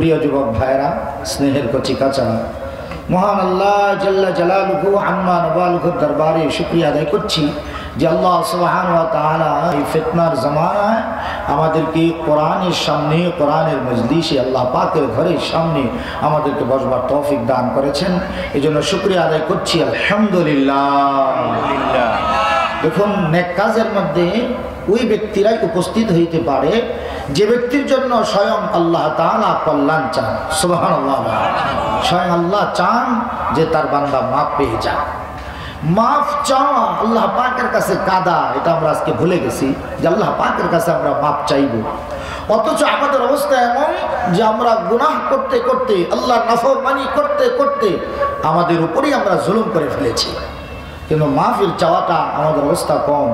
প্রিয় যুবক ভাইরা, স্নেহের কচি কাচারা, মহান আল্লাহ জাল্লা জালালুহু আম্মা নওয়ালুহুর দরবারে শুকরিয়া আদায় করছি যে আল্লাহ সুবহানাহু ওয়া তাআলা এই ফিতনার জামানায় আমাদেরকে কোরআনের সামনে, কোরআনের মজলিসে, আল্লাহ পাকের ঘরের সামনে আমাদেরকে বসবার তৌফিক দান করেছেন। এই জন্য শুকরিয়া আদায় করছি, আলহামদুলিল্লাহ। দেখুন, নেক কাজের মধ্যে ওই ব্যক্তিরাই উপস্থিত হইতে পারে যে ব্যক্তির জন্য স্বয়ং আল্লাহ তাআলা কল্যাণ চান। সুবহানাল্লাহ। স্বয়ং আল্লাহ চান যে তার বান্দা মাফ পেয়ে যাক। মাফ চাওয়া আল্লাহ পাকের কাছে কাদা, এটা আমরা আজকে ভুলে গেছি যে আল্লাহ পাকের কাছে আমরা মাফ চাইব। অথচ আমাদের অবস্থা এমন যে আমরা গুনাহ করতে করতে, আল্লাহর নাফরমানি করতে করতে আমাদের উপরেই আমরা জুলুম করে ফেলেছি। কিন্তু মাফির চাওয়াটা আমাদের অবস্থা কম।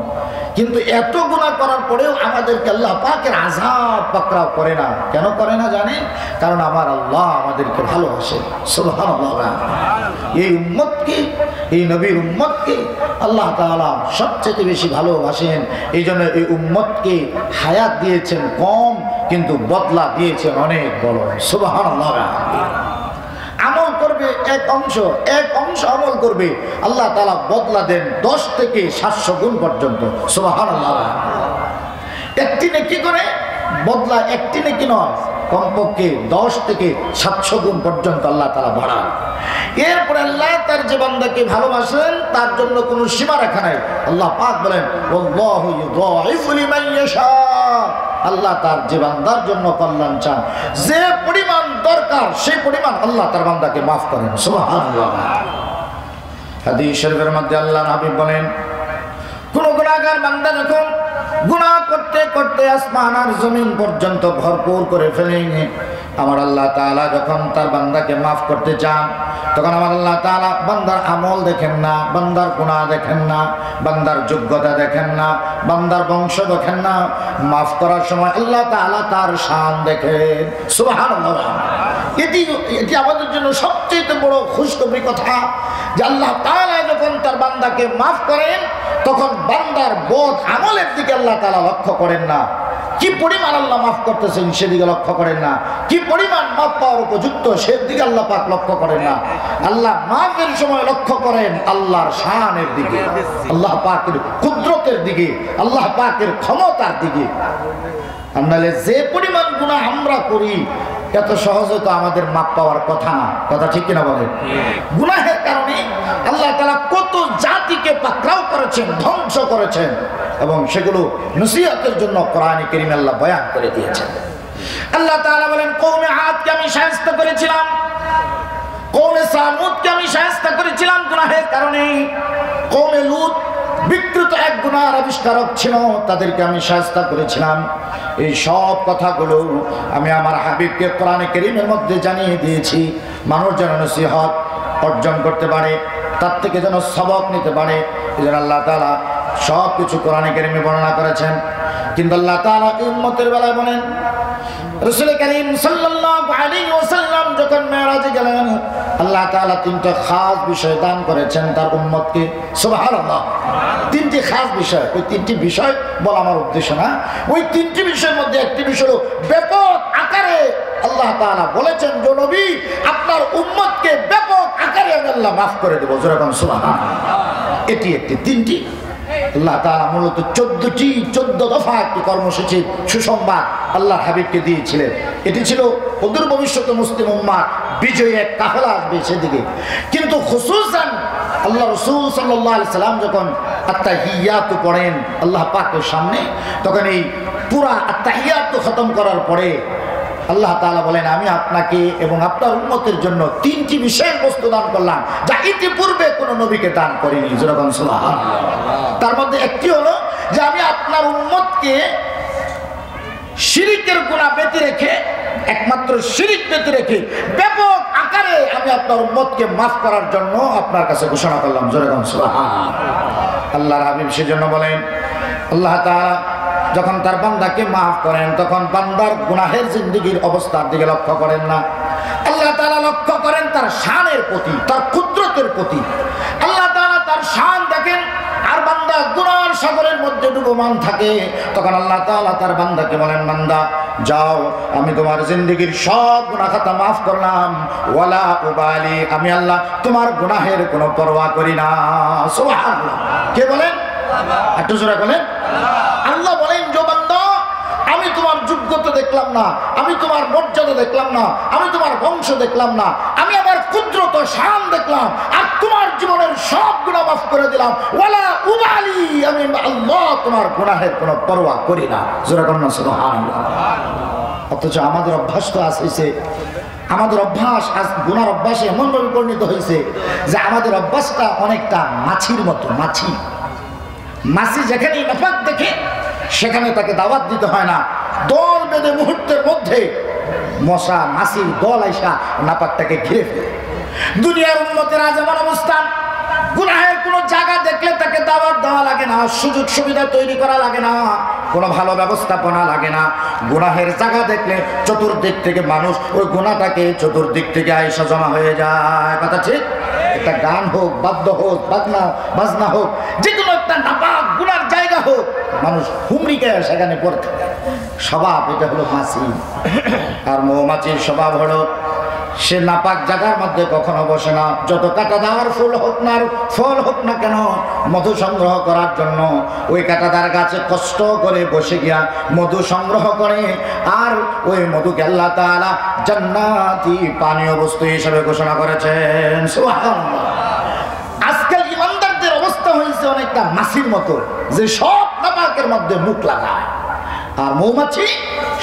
কিন্তু এত গুনাহ করার পরেও আমাদেরকে আল্লাহ পাকের আযাব পাকড়াও করে না। কেন করে না জানেন? কারণ আমার আল্লাহ আমাদেরকে ভালোবাসেন। সুবহানাল্লাহ। এই উম্মতকে, এই নবীর উম্মতকে আল্লাহ তাআলা সবচেয়ে বেশি ভালোবাসেন। এই জন্য এই উম্মতকে হায়াত দিয়েছেন কম, কিন্তু বদলা দিয়েছেন অনেক বড়। সুবহানাল্লাহ। আমল করবে এক অংশ আমল করবে, আল্লাহ তাআলা বদলা দেন 10 থেকে 700 গুণ পর্যন্ত। সুবহানাল্লাহ। একটি নেকি করে বদলা, একটি নেকি নয়, কমপক্ষে 10 থেকে 700 গুণ পর্যন্ত আল্লাহ তাআলা বাড়ান। এরপরে আল্লাহ তার যে বান্দাকে ভালোবাসেন তার জন্য কোনো সীমা রেখা নাই। আল্লাহ পাক বলেন, আল্লাহু ইউযাইফু লিমান ইয়াশা। আল্লাহ তার যে বান্দার জন্য কল্যাণ চান, যে পরিমাণ দরকার সেই পরিমাণ আল্লাহ তার বান্দাকে মাফ করেন। সুবহানাল্লাহ। হাদিস শরীফের মধ্যে আল্লাহর হাবিব বলেন, কোন গুনাহগার বান্দা যখন গুনাহ করতে করতে আসমান আর জমিন পর্যন্ত ভরপুর করে ফেলে, আমার আল্লাহ তাআলা যখন তার বান্দাকে মাফ করতে চান, তখন আমার আল্লাহ তাআলা বান্দার আমল দেখেন না, বান্দার গুনাহ দেখেন না, বান্দার যোগ্যতা দেখেন না, বান্দার বংশ দেখেন না। মাফ করার সময় আল্লাহ তাআলা তার শান দেখেন। সুবহানাল্লাহ। এটি আমাদের জন্য সবচেয়ে বড় খুশখবরি কথা যে আল্লাহ তাআলা যখন তার বান্দাকে মাফ করেন, তখন বান্দার বদ আমলের দিকে আল্লাহ তাআলা লক্ষ্য করেন না। কি পরিমাণ আল্লাহ মাফ করতেছেন সেদিকে লক্ষ্য করেন না, কি পরিমাণ মাফ পাওয়ার উপযুক্ত সেদিকে আল্লাহ পাক লক্ষ্য করেন না। আল্লাহ মাফের সময় লক্ষ্য করেন আল্লাহর শানের দিকে, আল্লাহ পাকের কুদরতের দিকে, আল্লাহ পাকের ক্ষমতার দিকে। নাহলে যে পরিমাণ গুনাহ আমরা করি, এত সহজে তো আমাদের মাপ পাওয়ার কথা না। কথা ঠিক কিনা বলেন? গুনাহের কারণে আল্লাহ তাআলা কত জাতিকে পাকড়াও করেছেন, ধ্বংস করেছেন, এবং সেগুলো নসিহতের জন্য কোরআনে কারীমে আল্লাহ বয়ান করে দিয়েছেন। আল্লাহ তাআলা বলেন, কওমে আদকে আমি শায়েস্তা করেছিলাম, কওমে সামুদকে আমি শায়েস্তা করেছিলাম গুনাহের কারণে। কওমে লূত বিকৃত এক গুনাহের আবিষ্কারক ছিল, তাদেরকে আমি শায়েস্তা করেছিলাম। এই সব কথাগুলো আমি আমার হাবিবকে কোরআনে কারীমের মধ্যে জানিয়ে দিয়েছি, মানুষ যেন নসিহত অর্জন করতে পারে, তার থেকে যেন সবক নিতে পারে। এই জন্য আল্লাহ তাআলা সব কিছু কোরআনে কারীমে বর্ণনা করেছেন। কিন্তু আল্লাহ তাআলা উম্মতের বেলায় বলেন, রাসূল করিম সাল্লাল্লাহু আলাইহি ওয়াসাল্লাম যখন মেরাজে গেলেন, আল্লাহ তাআলা 3টা খাস বিষয় দান করেছেন তার উম্মতকে। সুবহানাল্লাহ। 3টি খাস বিষয়। ওই 3টি বিষয় বলা আমার উদ্দেশ্য না, ওই 3টি বিষয়ের মধ্যে একটি বিষয় হলো ব্যাপক আকারে আল্লাহ তাআলা বলেছেন যে নবী আপনার উম্মতকে ব্যাপক আকারে আমি আল্লাহ মাফ করে দেব। যেরকম সুবহানাল্লাহ। এটি একটি 3টি আল্লাহ তাআলা মূলত 14 দফা একটি কর্মসূচি সুসংবাদ আল্লাহর হাবিবকে দিয়েছিলেন। এটি ছিল অদূর ভবিষ্যতে মুসলিম উম্মাহ বিজয়ী এক কাফেলা আসবে সেদিকে। কিন্তু খুসুসান আল্লাহ রাসূল সাল্লাল্লাহু আলাইহি সাল্লাম যখন আত-তাহিয়াতু পড়েন আল্লাহ পাকের সামনে, তখন এই পুরা আত-তাহিয়াতু খতম করার পরে আল্লাহ তাআলা বলেন, আমি আপনাকে এবং আপনার উম্মতের জন্য 3টি বিশেষ বস্তু দান করলাম, যা ইতিপূর্বে কোনো নবীকে দান করিনি। যেরকম সুবহানাল্লাহ। তার মধ্যে একটি হলো যে আমি আপনার উম্মতকে শিরকের গুনাহ ব্যতি রেখে, একমাত্র শিরক ব্যতি রেখে ব্যাপক আকারে আমি আপনার উম্মতকে মাফ করার জন্য আপনার কাছে ঘোষণা করলাম। যেরকম সুবহানাল্লাহ। আল্লাহর হাবিব সেজন্য বলেন, আল্লাহ তাআলা যখন তার বান্দাকে মাফ করেন, তখন বান্দার গুনাহের জিন্দেগীর অবস্থার দিকে লক্ষ্য করেন না, আল্লাহ তাআলা লক্ষ্য করেন তার শানের প্রতি, তার কুদরতের প্রতি। আল্লাহ তাআলা তার শান দেখেন, আর বান্দা গুনার সাগরের মধ্যে ডুবমান থাকে, তখন আল্লাহ তাআলা তার বান্দাকে বলেন, বান্দা যাও আমি তোমার জিন্দেগীর সব গুনাহ খাতা মাফ করলাম, ওয়ালা উবালি, আমি আল্লাহ তোমার গুনাহের কোনো পরোয়া করি না। সুবহানাল্লাহ। কে বলেন? একটু জোরে বলেন। আল্লাহ বলেন, যে বান্দা আমি তোমার যোগ্যতা দেখলাম না, আমি তোমার মর্যাদা দেখলাম না, আমি তোমার বংশ দেখলাম না, আমি আমার কুদরত শান দেখলাম, আর তোমার জীবনের সব গুনাহ মাফ করে দিলাম, ওয়ালা উবালি, আমি আল্লাহ তোমার গুনাহের কোনো পরোয়া করি না। জোরে বলেন সুবহানাল্লাহ। অথচ আমাদের অভ্যাস তো আছে, আমাদের অভ্যাস আজ গুনার অভ্যাসে এমনভাবে পরিণত হয়েছে যে আমাদের অভ্যাসটা অনেকটা মাছির মতো। মাছি যেখানেই নাপাক দেখে সেখানে তাকে দাওয়াত দিতে হয় না, দল বেঁধে মুহূর্তের মধ্যে মশা মাছির দল আইসা নাপাকটাকে ঘিরে ফেলে। দুনিয়ার উম্মতের আজ এমন অবস্থান, গুনাহের কোনো জায়গা দেখলে তাকে দাওয়াত দেওয়া লাগে না, সুযোগ সুবিধা তৈরি করা লাগে না, কোনো ভালো ব্যবস্থাপনা লাগে না। গুনাহের জায়গা দেখলে চতুর্দিক থেকে মানুষ ওই গুনাহটাকে চতুর্দিক থেকে আইসা জমা হয়ে যায়। কথা ঠিক? একটা গান হোক, বাদ্য হোক, বাজনা হোক, যে কোনো একটা নাপাক গুনার জায়গা হোক, মানুষ হুমড়িকে সেখানে পড়তে। স্বভাব এটা হলো মাছি। আর মৌমাছির স্বভাব হলো সে নাপাক জায়গার মধ্যে কখনো বসে না, যত কাঁটাদার ফুল হোক না ফল হোক না কেন, মধু সংগ্রহ করার জন্য ওই কাঁটাদার গাছে কষ্ট করে বসে গিয়া মধু সংগ্রহ করে, আর ওই মধুকে আল্লাহ তাআলা জান্নাতি পানীয় বস্তু হিসেবে ঘোষণা করেছেন। সুবহানাল্লাহ। আজকাল ইমানদারদের অবস্থা হয়েছে অনেকটা মাছির মতো, যে সব নাপাকের মধ্যে মুখ লাগায়। আর মৌমাছি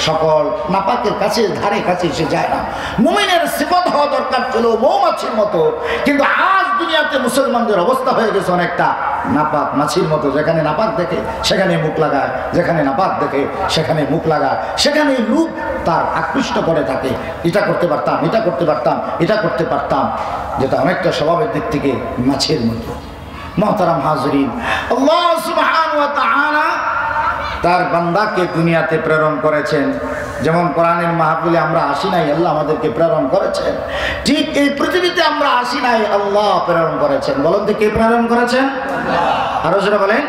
সকল নাপাকের কাছে ধারে কাছে এসে যায় না। মুমিনের সিফত হওয়া দরকার ছিল মৌমাছির মতো, কিন্তু আজ দুনিয়াতে মুসলমানদের অবস্থা হয়ে গেছে অনেকটা নাপাক মাছির মতো। যেখানে নাপাক দেখে সেখানে মুখ লাগায়, যেখানে নাপাক দেখে সেখানে মুখ লাগায়, সেখানে লোক তার আকৃষ্ট করে থাকে। এটা করতে পারতাম, এটা করতে পারতাম, এটা করতে পারতাম, যেটা অনেকটা স্বভাবের দিক থেকে মাছের মতো। মুহতারাম হাজরিন, আল্লাহ সুবহানাহু ওয়া তাআলা তার বান্দাকে দুনিয়াতে প্রেরণ করেছেন। যেমন কোরআনের মাহফিলে আমরা আসি নাই, আল্লাহ আমাদেরকে প্রেরণ করেছেন। ঠিক এই পৃথিবীতে আমরা আসি নাই, আল্লাহ প্রেরণ করেছেন। বলেন তো কে প্রেরণ করেছেন? আরো যারা বলেন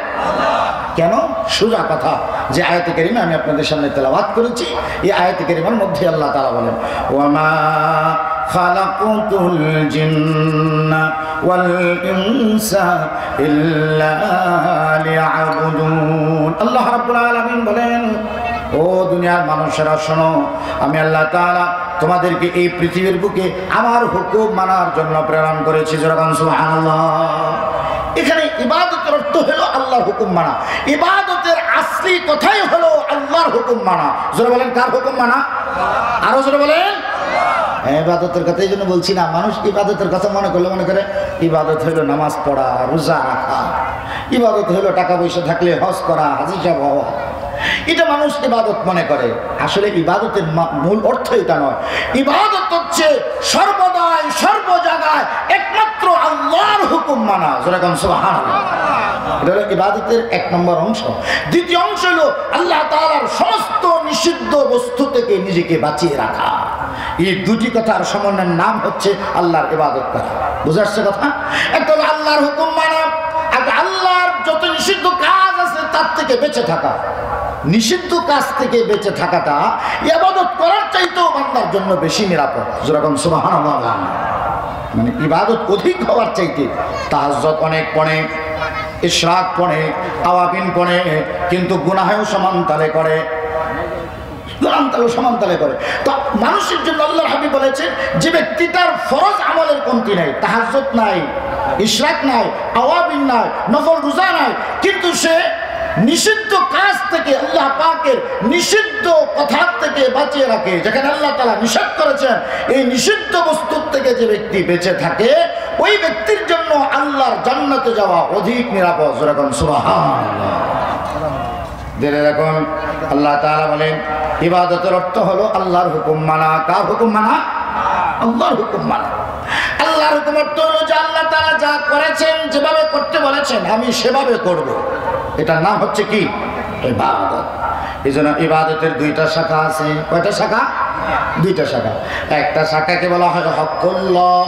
কেন? সোজা কথা, যে আয়াতে কারিমা আমি আপনাদের সামনে তেলাওয়াত করেছি, এই আয়াতে কারিমার মধ্যে আল্লাহ তাআলা বলেন, ওয়ামা খালাকুতুল জিন্না ওয়াল ইনসা ইল্লা লিয়াবুদুন। আল্লাহ রাব্বুল আলামিন বলেন, ও দুনিয়ার মানুষেরা শোনো, আমি আল্লাহ তাআলা তোমাদেরকে এই পৃথিবীর বুকে আমার হুকুম মানার জন্য প্রেরণ করেছি। যেরকম সুবহানাল্লাহ। এখানে ইবাদতের অর্থ হলো আল্লাহর হুকুম মানা। ইবাদতের আসলি কথাই হলো আল্লাহর হুকুম মানা। জোরে বলেন, কার হুকুম মানা? আরো জোরে বলেন। ইবাদতের কথা এই জন্য বলছি না, মানুষ ইবাদতের কথা মনে করলে মনে করে ইবাদত হইলো নামাজ পড়া, রোজা রাখা, ইবাদত হইলো টাকা পয়সা থাকলে হজ করা, হাজী সাহেব হওয়া, এটা মানুষ ইবাদত মনে করে। আসলে ইবাদতের মূল অর্থ এটা নয়। ইবাদত হচ্ছে সর্বদাই সর্ব জায়গায় একমাত্র আল্লাহর হুকুম মানা। যেরকম সুবহানাল্লাহ, এটা হলো ইবাদতের এক নম্বর অংশ। দ্বিতীয় অংশ হলো আল্লাহ তাআলার সমস্ত নিষিদ্ধ বস্তু থেকে নিজেকে বাঁচিয়ে রাখা। এই দুটি কথার সমন্বয়ের নাম হচ্ছে আল্লাহর ইবাদত করা। বুঝাচ্ছে কথা? একটা হলো আল্লাহর হুকুম মানা, আর আল্লাহর যত নিষিদ্ধ কাজ আছে তার থেকে বেঁচে থাকা। নিষিদ্ধ কাজ থেকে বেঁচে থাকাটা ইবাদত করার চাইতেও বান্দার জন্য বেশি নিরাপদ। যেরকম সুবহানাল্লাহ, মানে ইবাদত অধিক হওয়ার চাইতে তাহাজ্জুদ অনেক পড়ে, ইশরাক পড়ে, আওয়াবিন পড়ে, কিন্তু গুনাহেও সমানতালে করে, সমানতালে করে। তো মানুষের জন্য আল্লাহর হাবিব বলেছেন, যে ব্যক্তি তার ফরজ আমলের কমতি নাই, তাহাজ্জুদ নাই, ইশরাক নাই, আওয়াবিন নাই, নফল রোজা নাই, কিন্তু সে নিষিদ্ধ কাজ থেকে, আল্লাহ পাকের নিষিদ্ধ কথার থেকে বাঁচিয়ে রাখে। যেখানে আল্লাহ তাআলা নিষেধ করেছেন, এই নিষিদ্ধ বস্তুর থেকে যে ব্যক্তি বেঁচে থাকে, ওই ব্যক্তির জন্য আল্লাহর জান্নাতে যাওয়া অধিক নিরাপদ। যেরকম সুবহানাল্লাহ। জেনে রাখুন, আল্লাহ তাআলা বলেন ইবাদতের অর্থ হলো আল্লাহর হুকুম মানা। কার হুকুম মানা? আল্লাহর হুকুম মানা। আল্লাহর হুকুম অর্থ হলো যে আল্লাহ তাআলা যা করেছেন, যেভাবে করতে বলেছেন আমি সেভাবে করব। এটার নাম হচ্ছে কি? ইবাদত। এই জন্য ইবাদতের দুইটা শাখা আছে। কয়টা শাখা? দুইটা শাখা। একটা শাখাকে বলা হয় হকুল্লাহ,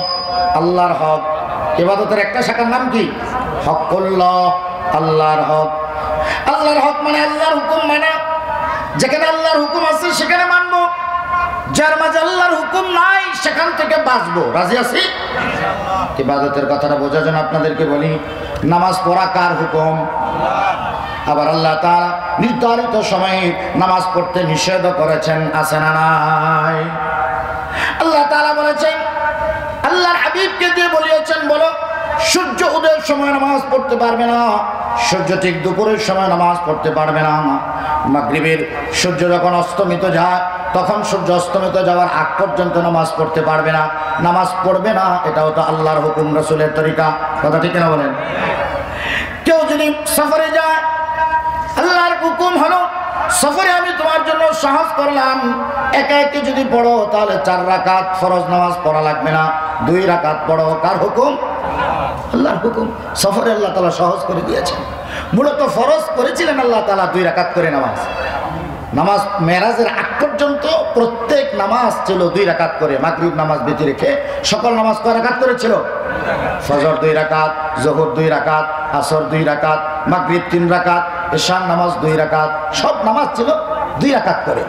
আল্লাহর হক। ইবাদতের একটা শাখার নাম কি? হকুল্লাহ, আল্লাহর হক। আল্লাহর হক মানে আল্লাহর হুকুম মানা। যেখানে আল্লাহর হুকুম আছে সেখানে মানবো, যার মাঝে আল্লাহর হুকুম নাই সেখান থেকে বাঁচবো। রাজি আছি? ইবাদতের কথাটা বোঝার জন্য আপনাদেরকে বলি, নামাজ পড়া কার হুকুম? আবার আল্লাহ তাআলা নির্ধারিত সময়ে নামাজ পড়তে নিষেধ করেছেন, আছে না নাই? আল্লাহ তাআলা বলেছেন, আল্লাহর হাবিবকে দিয়ে বলিয়েছেন, বলো সূর্য উদয়ের সময় নামাজ পড়তে পারবে না, সূর্য ঠিক দুপুরের সময় নামাজ পড়তে পারবে না, মাগরিবের সূর্য যখন অস্তমিত যায় তখন সূর্য অস্তমিত যাওয়ার আগ পর্যন্ত নামাজ পড়তে পারবে না, নামাজ পড়বে না। এটাও তো আল্লাহর হুকুম, রাসূলের তরিকা। কথা ঠিক না বলেন? কেউ যদি সফরে যায়, আল্লাহর হুকুম হলো সফরে আমি তোমার জন্য সহজ করলাম, একা একা যদি পড়ো তাহলে 4 রাকাত ফরজ নামাজ পড়া লাগবে না, 2 রাকাত পড়ো। কার হুকুম? আল্লাহর হুকুম। সফরে আল্লাহ তাআলা সহজ করে দিয়েছেন। মূলত ফরজ করেছিলেন আল্লাহ তাআলা 2 রাকাত করে নামাজ। নামাজ মেরাজের আগ পর্যন্ত প্রত্যেক নামাজ ছিল 2 রাকাত করে। মাগরিব নামাজ বেঁচে রেখে সকল নামাজ কয় রাকাত করেছিল? ফজর 2 রাকাত, যোহর 2 রাকাত, আসর 2 রাকাত, মাগরিব 3 রাকাত, এশার নামাজ 2 রাকাত, সব নামাজ ছিল 2 রাকাত করে।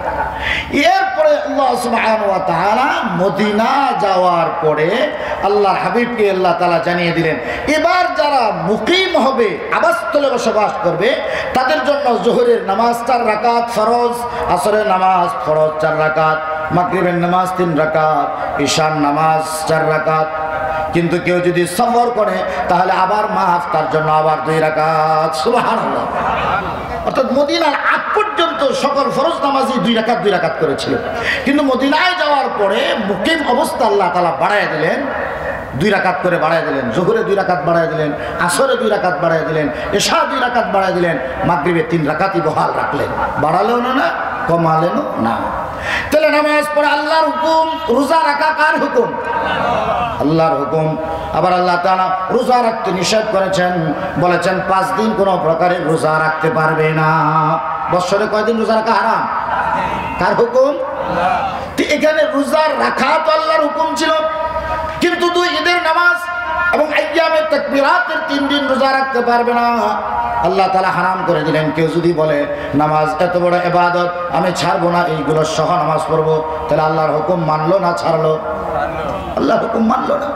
এরপরে আল্লাহ সুবহানাহু ওয়া তাআলা মদিনা যাওয়ার পরে আল্লাহর হাবিবকে আল্লাহ তাআলা জানিয়ে দিলেন, এবার যারা মুকিম হবে, আবাসস্থলে বসবাস করবে, তাদের জন্য যোহরের নামাজ 4 রাকাত ফরজ, আসরের নামাজ ফরজ 4 রাকাত, মাগরিবের নামাজ 3 রাকাত, ঈশার নামাজ 4 রাকাত। কিন্তু কেউ যদি সফর করে তাহলে আবার মাফ, তার জন্য আবার 2 রাকাত। সুবহানাল্লাহ। অর্থাৎ মদিনার আগ পর্যন্ত সকল ফরজ নামাজি 2 রাকাত 2 রাকাত করেছিল, কিন্তু মদিনায় যাওয়ার পরে মুকিম অবস্থা আল্লাহ তাআলা বাড়ায় দিলেন, 2 রাকাত করে বাড়ায় দিলেন। যোহরে 2 রাকাত বাড়ায় দিলেন, আসরে 2 রাকাত বাড়ায় দিলেন, এশা 2 রাকাত বাড়ায় দিলেন, মাগরিবে 3 রাকাতই বহাল রাখলেন। বাড়ালেও না, কমালেনও না। তাহলে নামাজ পড়া আল্লাহর হুকুম, রোজা রাখা কার হুকুম? আল্লাহর হুকুম। আবার আল্লাহ তাআলা রোজা রাখতে নিষেধ করেছেন, বলেছেন 5 দিন কোনো প্রকারের রোজা রাখতে পারবে না। বছরে কয়দিন রোজা রাখা হারাম? কার হুকুম? এখানে রোজা রাখা তো আল্লাহর হুকুম ছিল, কিন্তু 2 ঈদের নামাজ এবং আইয়ামে তাকবীরাতের 3 দিন রোজা রাখতে পারবে না। আল্লাহ তাআলা হারাম করে দিলেন। কেউ যদি বলে নামাজ এত বড় ইবাদত, আমি ছাড়বো না, এইগুলো সহ নামাজ পড়বো, তাহলে আল্লাহর হুকুম মানলো না ছাড়লো? আল্লাহর হুকুম মানলো না,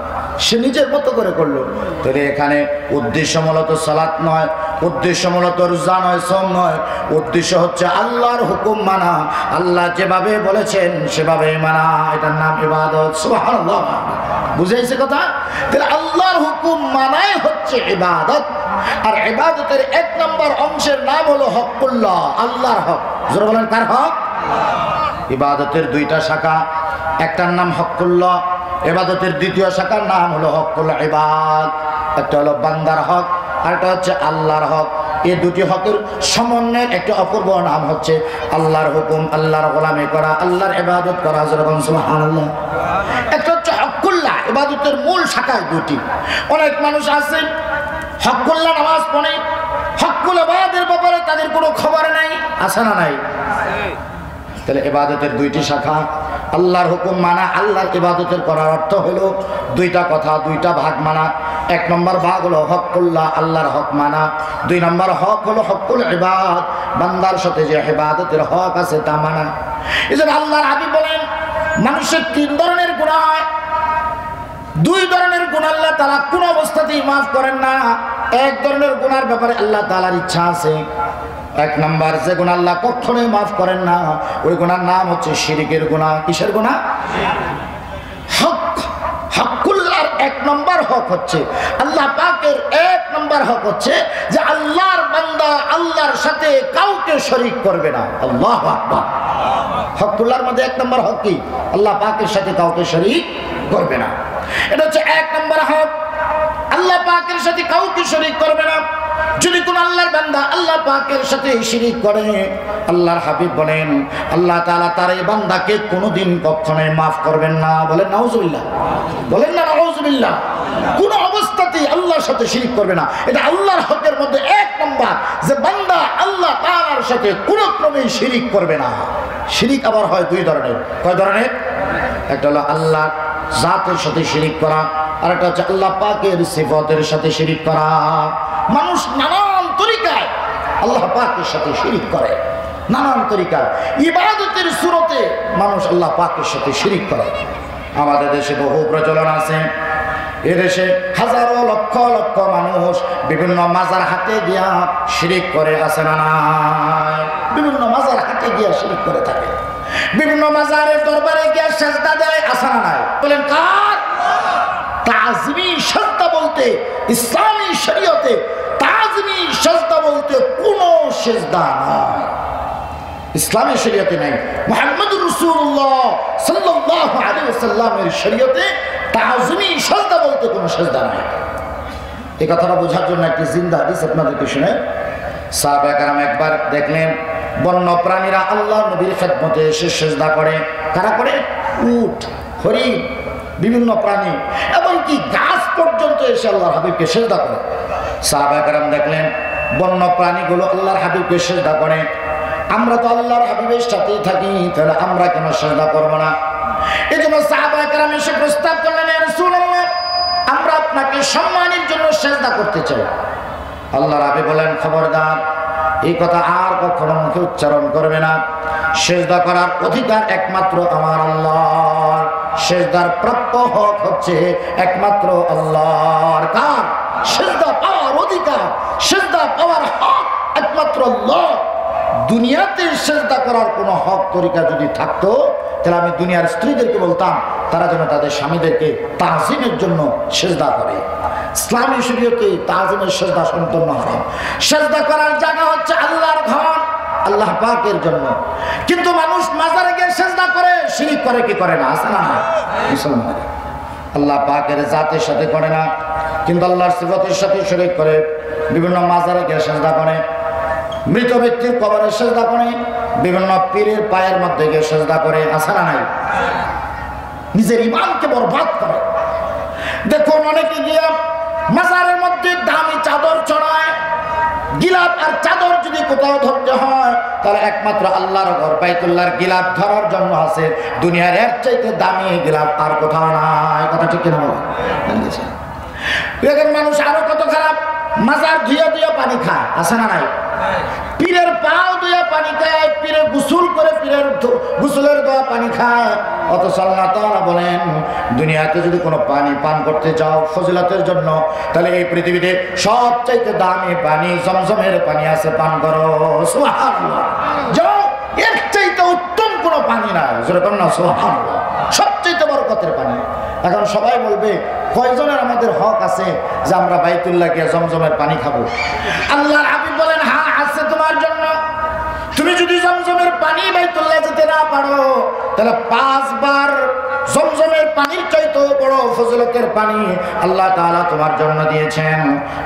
সে নিজের মতো করে করলো। তাহলে এখানে উদ্দেশ্য মূলত সালাত নয়, উদ্দেশ্য মূলত রোজা নয়, সোম নয়, উদ্দেশ্য হচ্ছে আল্লাহর হুকুম মানা। আল্লাহ যেভাবে বলেছেন সেভাবে মানা, এটার নাম ইবাদত। সুবহানাল্লাহ। বুঝাইছে কথা? তাহলে আল্লাহর হুকুম মানাই হচ্ছে ইবাদত। আর ইবাদতের 1 নম্বর অংশের নাম হলো হকুল্লাহ, আল্লাহর হক। জোরে বলেন, কার হক? ইবাদতের 2টা শাখা, একটার নাম হকুল্লাহ, ইবাদতের 2য় শাখার নাম হলো হকুল ইবাদ। একটা হলো বান্দার হক, আর একটা হচ্ছে আল্লাহর হক। এই 2টি হকের সমন্বয়ের একটা অপূর্ব নাম হচ্ছে আল্লাহর হুকুম, আল্লাহর গোলামি করা, আল্লাহর ইবাদত করা। সুবহানাল্লাহ। একটা হচ্ছে হকুল্লাহ, ইবাদতের মূল শাখায় 2টি। অনেক মানুষ আছে হকুল্লাহ নামাজ পড়ে, হকুল ইবাদের ব্যাপারে তাদের কোনো খবর নাই, আছে না নাই? তাহলে ইবাদতের 2টি শাখা। আল্লাহর হুকুম মানা, আল্লাহর ইবাদতের করার অর্থ হলো 2টা কথা, 2টা ভাগ মানা। 1 নম্বর ভাগ হলো হকুল্লাহ, আল্লাহর হক মানা। 2 নম্বর হক হলো হকুল ইবাদ, বান্দার সাথে যে ইবাদতের হক আছে তা মানা। এজন্য আল্লাহর হাবিব বলেন, মানুষের 3 ধরনের গুনাহ হয়। 2 ধরনের গুনাহ আল্লাহ তাআলা কোন অবস্থাতেই মাফ করেন না। 1 ধরনের গুনার ব্যাপারে আল্লাহ তাআলার ইচ্ছা আছে। 1 নম্বর যে গুনাহ আল্লাহ কখনোই মাফ করেন না, ওই গুনার নাম হচ্ছে শিরকের গুনাহ। কিসের গুনাহ? হক। হকুল্লাহর 1 নম্বর হক হচ্ছে, আল্লাহ পাকের 1 নম্বর হক হচ্ছে যে আল্লাহর বান্দা আল্লাহর সাথে কাউকে শরীক করবে না। আল্লাহু আকবার। হকুল্লাহর মধ্যে 1 নম্বর হক কি? আল্লাহ পাকের সাথে কাউকে শরীক করবে না। এটা হচ্ছে 1 নম্বর হক, আল্লাহ পাকের সাথে কাউকে শরীক করবে না। যদি কোন আল্লাহর বান্দা আল্লাহ পাকের সাথে শিরিক করে, আল্লাহর হাবিব বলেন আল্লাহ তাআলা তার এই বান্দাকে কোনোদিন কখনোই মাফ করবেন না। বলেন নাউজুবিল্লাহ। বলেন না নাউজুবিল্লাহ। কোন অবস্থাতেই আল্লাহর সাথে শিরিক করবে না। এটা আল্লাহর হকের মধ্যে 1 নম্বর, যে বান্দা আল্লাহ তাআলার সাথে কোনো ক্রমেই শিরিক করবে না। শিরিক আবার হয় 2 ধরনের। কয় ধরনের? একটা হলো আল্লাহ জাতের সাথে শিরিক করা, আর একটা হচ্ছে আল্লাহ পাকের সিফাতের সাথে শিরিক করা। মানুষ নানান তরিকায় আল্লাহ পাকের সাথে শিরিক করে। নানান তরিকা ইবাদতের সুরতে মানুষ আল্লাহ পাকের সাথে শিরিক করে। আমাদের দেশে বহু প্রচলন আছে। এদেশে হাজারো লক্ষ লক্ষ মানুষ বিভিন্ন মাজার হাতে গিয়া শিরিক করে, আছে না নাই? বিভিন্ন মাজার হাতে গিয়া শিরিক করে থাকে, বিভিন্ন মাজারের দরবারে গিয়া সেজদা দেয়, আছে না নাই? বলেন কার? তাজমি সেজদা বলতে ইসলামী শরীয়তে তাজমি সেজদা বলতে কোনো সেজদা নাই, ইসলামী শরীয়তে নাই। মুহাম্মদুর রাসূলুল্লাহ সাল্লাল্লাহু আলাইহি ওয়াসাল্লামের শরীয়তে তাজমি সেজদা বলতে কোনো সেজদা নাই। এই কথাটা বোঝার জন্য একটি জিন্দা হাদিস আপনাদেরকে শুনাই। সাহাবায়ে কেরাম একবার দেখলেন বন্য প্রাণীরা আল্লাহ নবীর খেদমতে এসে সেজদা করে। কারা করে? উট, হরিণ, বিভিন্ন প্রাণী, এমনকি গাছ পর্যন্ত এসে আল্লাহর হাবিবকে সেজদা করে। সাহাবায়ে কেরাম দেখলেন বন্য প্রাণীগুলো আল্লাহর হাবিবকে সেজদা করে, আমরা তো আল্লাহর হাবিবের সাথেই থাকি, তাহলে আমরা কেন সেজদা করবো না? এই জন্য সাহাবায়ে কেরাম এসে প্রস্তাব করলেন, ইয়া রাসূলুল্লাহ, আমরা আপনাকে সম্মানের জন্য সেজদা করতে চাই। আল্লাহর হাবিব বলেন, খবরদার, এই কথা আর কখনো মুখে উচ্চারণ করবে না। সেজদা করার অধিকার একমাত্র আমার আল্লাহর, সেজদার প্রাপ্য হক হচ্ছে একমাত্র আল্লাহর। কার? সেজদা পাওয়ার অধিকার, সেজদা পাওয়ার হক একমাত্র আল্লাহ। দুনিয়াতে সেজদা করার কোনো হক তরিকা যদি থাকতো, তাহলে আমি দুনিয়ার স্ত্রীদেরকে বলতাম তারা যেন তাদের স্বামীদেরকে তাজিমের জন্য সেজদা করে। ইসলামী শরীয়তে তাজিমের সেজদা সম্পূর্ণ হারাম। সেজদা করার জায়গা হচ্ছে আল্লাহর ঘর, আল্লাহ পাকের জন্য। কিন্তু মানুষ মাজারে গিয়ে সেজদা করে, শিরিক করে কি করে না? আছে না? মুসলমান আল্লাহ পাকের জাতের সাথে করে না, কিন্তু আল্লাহর সিফাতের সাথে শিরিক করে। বিভিন্ন মাজারে গিয়ে সেজদা করে, মৃত ব্যক্তির কবরে সেজদা করে, বিভিন্ন পীরের পায়ের মধ্যে গিয়ে সেজদা করে, আছে না নাই? নিজের ঈমানকে বরবাদ করে। দেখুন অনেকে গিয়ে মাজারের মধ্যে দামি চাদর চড়ায়। গিলাপ আর চাদর যদি কোথাও ধরতে হয়, তাহলে একমাত্র আল্লাহর ঘর বাইতুল্লাহর গিলাপ ধরার জন্য আছে। দুনিয়ার এর চাইতে দামি গিলাপ আর কোথাও নাই। কথা ঠিক কিনা বলো? মানুষ আরো কত খারাপ, মাজার ধুয়ে ধুয়ে পানি খায়, আছে না নাই? পীরের পাও ধুয়ে পানি খায়, পীরের গোসল করে পীরের গোসলের দেওয়া পানি খায়। অথচ আল্লাহ তাআলা বলেন, দুনিয়াতে যদি কোনো পানি পান করতে চাও ফজিলতের জন্য, তাহলে এই পৃথিবীতে সবচাইতে দামি পানি জমজমের পানি আছে, পান করো। সুবহানাল্লাহ। যাও, এর চাইতে উত্তম কোনো পানি নাই। যেরকম না, সুবহানাল্লাহ, সবচাইতে বরকতের পানি। এখন সবাই বলবে, কয়জনের আমাদের হক আছে যে আমরা বাইতুল্লাহ গিয়ে জমজমের পানি খাবো? আল্লাহর হাবিব বলেন, হ্যাঁ আছে তোমার জন্য। তুমি যদি জমজমের পানি বাইতুল্লাহ যেতে না পারো, তাহলে 5 বার জমজমের পানির চাইতেও বড় ফজিলতের পানি আল্লাহ তাআলা তোমার জন্য দিয়েছেন।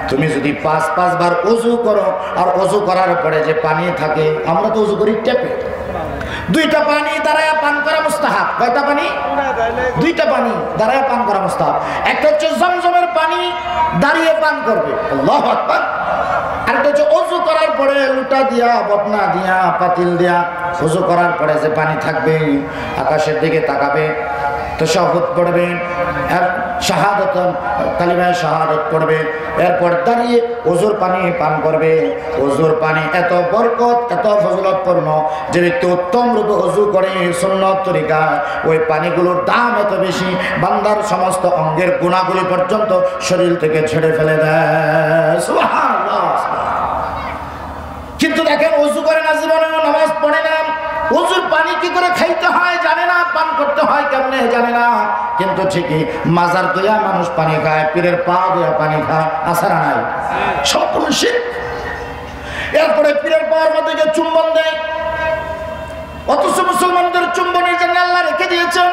তুমি যদি 5 বার ওযু করো, আর ওযু করার পরে যে পানি থাকে, আমরা তো ওযু করি টেপে, 2টা পানি দাঁড়ায় পান করা মুস্তাহাব। কয়টা পানি? 2টা পানি দাঁড়ায় পান করা মুস্তাহাব। একটা হচ্ছে জমজমের পানি দাঁড়িয়ে পান করবে, আল্লাহু আকবার। আরেকটা হচ্ছে ওযু করার পরে লুটা দিয়া, বদনা দিয়া, পাতিল দিয়া ওযু করার পরে যে পানি থাকবে, আকাশের দিকে তাকাবে, তাশাহুদ পড়বে, আর শাহাদাত কালিমা শাহাদাত পড়বে, এরপর দাঁড়িয়ে ওযুর পানি পান করবে। ওযুর পানি এত বরকত, এত ফজিলতপূর্ণ, যে ব্যক্তি উত্তম রূপে ওযু করে সুন্নত তরিকা, ওই পানিগুলোর দাম এত বেশি, বান্দার সমস্ত অঙ্গের গুণাগুলি পর্যন্ত শরীর থেকে ছেড়ে ফেলে দেয়। সুবহানাল্লাহ। কিন্তু দেখেন, ওযু করে না, জীবনে নামাজ পড়ে না, ওযুর পানি কি করে খাইতে হয় জানে না, পান করতে হয় কেমনে জানে না, কিন্তু ঠিকই মাজার ধুয়া মানুষ পানি খায়, পীরের পা ধুয়া পানি খায়, আছে না নাই? সম্পূর্ণ শিরক। এরপরে পীরের পায়ের মধ্যে গিয়ে চুম্বন দেয়। অথচ মুসলমানদের চুম্বনের জন্য আল্লাহ রেখে দিয়েছেন,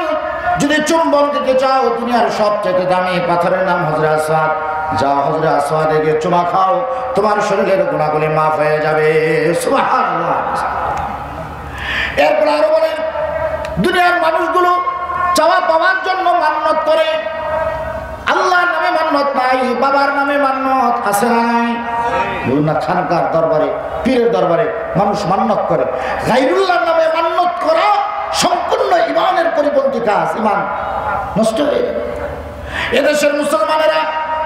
যদি চুম্বন দিতে চাও, দুনিয়ার সবচেয়ে দামি পাথরের নাম হযরত আসওয়াদ, যাও হযরত আসওয়াদে গিয়ে চুমা খাও, তোমার শরীরের গুনাহগুলি মাফ হয়ে যাবে। সুবহানাল্লাহ। এরপর আরো বলেন, দুনিয়ার মানুষগুলো চাওয়া পাওয়ার জন্য মান্নত করে। আল্লাহর নামে মান্নত নাই, বাবার নামে মান্নত আছে না নাই? বিভিন্ন খানকার দরবারে, পীরের দরবারে মানুষ মান্নত করে। গায়রুল্লাহর নামে মান্নত করা সম্পূর্ণ ঈমানের পরিপন্থী কাজ, ঈমান নষ্ট হয়ে যাবে। এদেশের মুসলমানেরা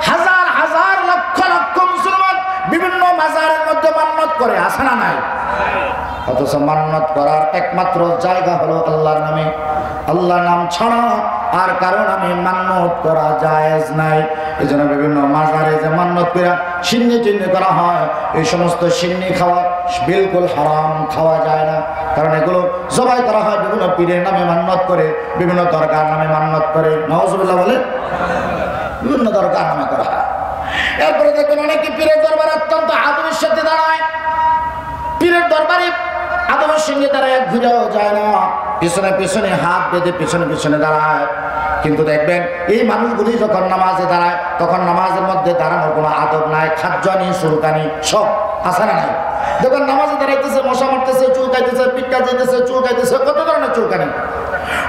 হাজার হাজার লক্ষ লক্ষ মুসলমান বিভিন্ন মাজারের মধ্যে মান্নত করে, আছে না নাই? অথচ মান্নত করার একমাত্র জায়গা হলো আল্লাহর নামে। আল্লাহর নাম ছাড়া আর কারো নামে মান্নত করা জায়েজ নাই। এই জন্য বিভিন্ন মাজারে যে মান্নত করে সিন্নি টিন্নি করা হয়, এই সমস্ত সিন্নি খাওয়া বিলকুল হারাম, খাওয়া যায় না। কারণ এগুলো জবাই করা হয় বিভিন্ন পীরের নামে মান্নত করে, বিভিন্ন দরগার নামে মান্নত করে, নাউজুবিল্লাহ বলে, বিভিন্ন দরগার নামে করা হয়। এরপরে দেখবেন অনেকে পীরের দরবারে অত্যন্ত আদবের সাথে দাঁড়ায়, পীরের দরবারে আদবের সঙ্গে দাঁড়ায় ঘুরেও যায় না, পিছনে পিছনে হাত বেঁধে পিছনে পিছনে দাঁড়ায়। কিন্তু দেখবেন এই মানুষগুলি যখন নামাজে দাঁড়ায় তখন নামাজের মধ্যে দাঁড়ানোর কোনো আদব নাই, খাজ্জানি চুলকানি সব আছে না নাই? দেখবেন নামাজে দাঁড়াইতেছে, মশা মারতেছে, চুলকাইতেছে, পিটকা যেতেছে, চুলকাইতেছে, কত ধরনের চুলকানি।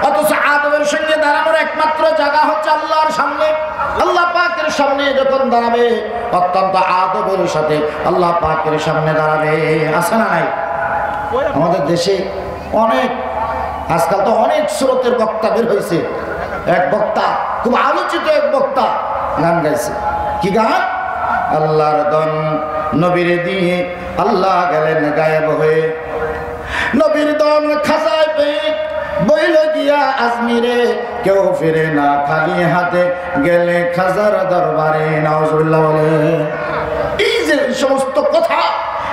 অথচ আদবের সঙ্গে দাঁড়ানোর একমাত্র জায়গা হচ্ছে আল্লাহর সামনে। আল্লাহ পাকের সামনে যখন দাঁড়াবে অত্যন্ত আদবের সাথে আল্লাহ পাকের সামনে দাঁড়াবে, আছে না নাই? আমাদের দেশে অনেক, আজকাল তো অনেক স্রোতের বক্তা বের হয়েছে। এক বক্তা, খুব আলোচিত এক বক্তা গান গাইছে। কি গান? আল্লাহর দন নবীর দিয়ে আল্লাহ গেলেন গায়েব হয়ে, নবীর দন খাজায় পেয়ে বইল গিয়া আজমিরে, কেউ ফিরে না খালি হাতে গেলে খাজার দরবারে। নাউজুবিল্লাহ বলে। এই যে সমস্ত কথা,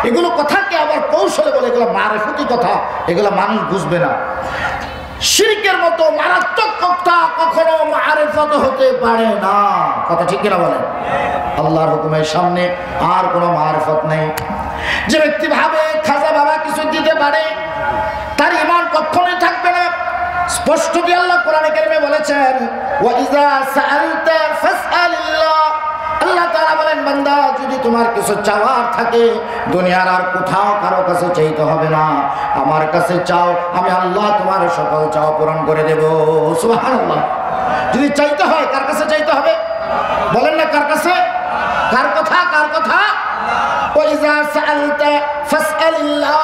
এগুলো কথাকে আবার কৌশলে বলে, এগুলো মারফতি কথা, এগুলো মানুষ বুঝবে না। শিরকের মতো মারাত্মক কথা কখনো মারফত হতে পারে না, কথা ঠিক কিনা বলেন? আল্লাহর হুকুমের সামনে আর কোনো মারফত নেই। যে ব্যক্তি ভাবে খাজা বাবা কিছু দিতে পারে, তার ঈমান কখনোই থাকবে না। স্পষ্ট কি আল্লাহ কোরআনে কারিমে বলেছেন, ওয়া ইযা সাআলতা ফাসআলিল্লাহ। আল্লাহ তাআলা বলেন, বান্দা যদি তোমার কিছু চাওয়ার থাকে দুনিয়ার আর কোথাও কারো কাছে চাইতে হবে না, আমার কাছে চাও, আমি আল্লাহ তোমার সকল চাওয়া পূরণ করে দেব। সুবহানাল্লাহ। যদি চাইতে হয় কার কাছে চাইতে হবে? বলেন না কার কাছে? কার কথা? কার কথা? ওয়া ইযা সাআলতা ফাসআলিল্লাহ।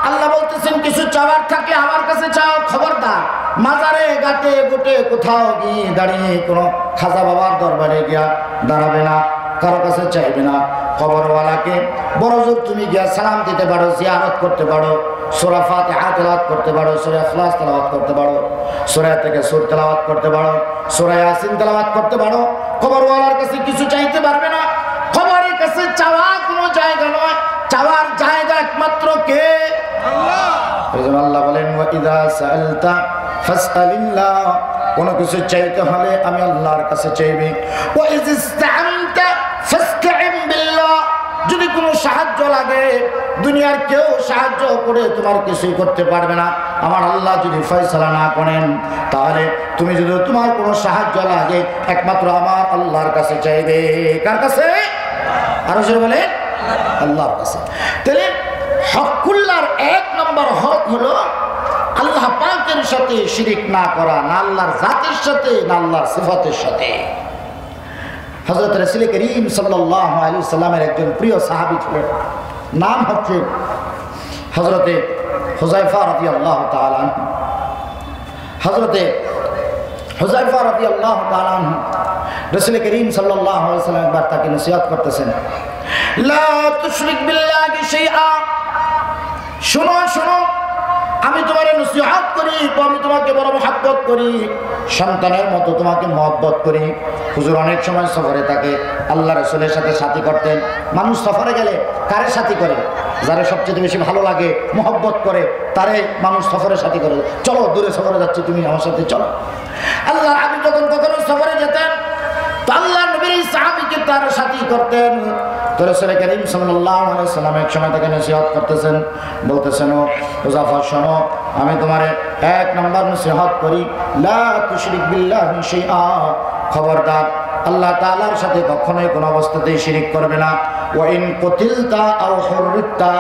আল্লাহ বলতেছেন কিছু চাওয়ার থাকলে আমার কাছে চাও। খবরদার মাজারে ঘাটে গোটে কোথাও গিয়ে দাঁড়িয়ে কোনো খাজা বাবার দরবারে গিয়া দাঁড়াবে না, কারো কাছে চাইবে না। খবরওয়ালাকে বড় জোর তুমি গিয়া সালাম দিতে পারো, জিয়ারত করতে পারো, সূরা ফাতিহা তেলাওয়াত করতে পারো, সূরা ইখলাস তেলাওয়াত করতে পারো, সূরা থেকে সূরা তেলাওয়াত করতে পারো, সূরা ইয়াসিন তেলাওয়াত করতে পারো। খবরওয়ালার কাছে কিছু চাইতে পারবে না। খবরের কাছে চাওয়া কোনো জায়গা নয়, চাওয়ার জায়গা একমাত্র কে? আল্লাহ। এজন্য আল্লাহ বলেন, ওয়া ইযা সাআলতা ফাসআলিল্লাহ। কোন কিছু চাইতে হলে আমি আল্লাহর কাছে চাইবে। ওয়া ইযিসতাআনতা ফাসতাইন বিল্লাহ। যদি কোনো সাহায্য লাগে, দুনিয়ার কেউ সাহায্য করে তোমার কিছুই করতে পারবে না। আমার আল্লাহ যদি ফয়সালা না করেন, তাহলে তুমি যদি তোমার কোনো সাহায্য লাগে একমাত্র আমার আল্লাহর কাছে চাইবে। কার কাছে? আরো জোরে বলে, আল্লাহর কাছে। তাহলে হকুল্লাহর এক নম্বর হক হলো আল্লাহ পাকের সাথে শিরিক না করা, না আল্লাহর জাতের সাথে, না আল্লাহর সিফাতের সাথে। হযরত রাসূল করিম সাল্লাল্লাহু আলাইহি সাল্লামের একজন প্রিয় সাহাবী ছিলেন, নাম হচ্ছে হযরতে হুযায়ফা রাদিয়াল্লাহু তাআলা আনহু। হযরতে হুযায়ফা রাদিয়াল্লাহু তাআলা আনহু রাসূল করিম সাল্লাল্লাহু আলাইহি সাল্লাম একবার তাকে নসিহত করতেছেন, লা তুশরিক বিল্লাহি শাইআ। শোনো শোনো, আমি তোমার নসিহত করি, আমি তোমাকে বড় মহব্বত করি, সন্তানের মতো তোমাকে মহব্বত করি। হুজুর অনেক সময় সফরে থাকে, আল্লাহ রাসূলের সাথে সাথী করতেন। মানুষ সফরে গেলে কারে সাথী করে? যারা সবচেয়ে বেশি ভালো লাগে, মহব্বত করে, তারে মানুষ সফরে সাথী করে। চলো দূরে সফরে যাচ্ছি, তুমি আমার সাথে চলো। আল্লাহর হাবিব যখন কখনো সফরে যেতেন, তো আল্লাহ নবীর এই সাহাবীকে তার সাথী করতেন। তো রাসূল করিম সাল্লাল্লাহু আলাইহি সাল্লাম এক সময় তাকে নসিহত করতেছেন, বলতেছেন, ও হুযায়ফা শোনো, আমি তোমারে এক নম্বর নসিহত করি, লা তুশরিক বিল্লাহি শাইআ। খবরদার আল্লাহ তাআলার সাথে কখনোই কোনো অবস্থাতেই শিরিক করবে না। ওয়া ইন কুতিলতা আও হুররিতা।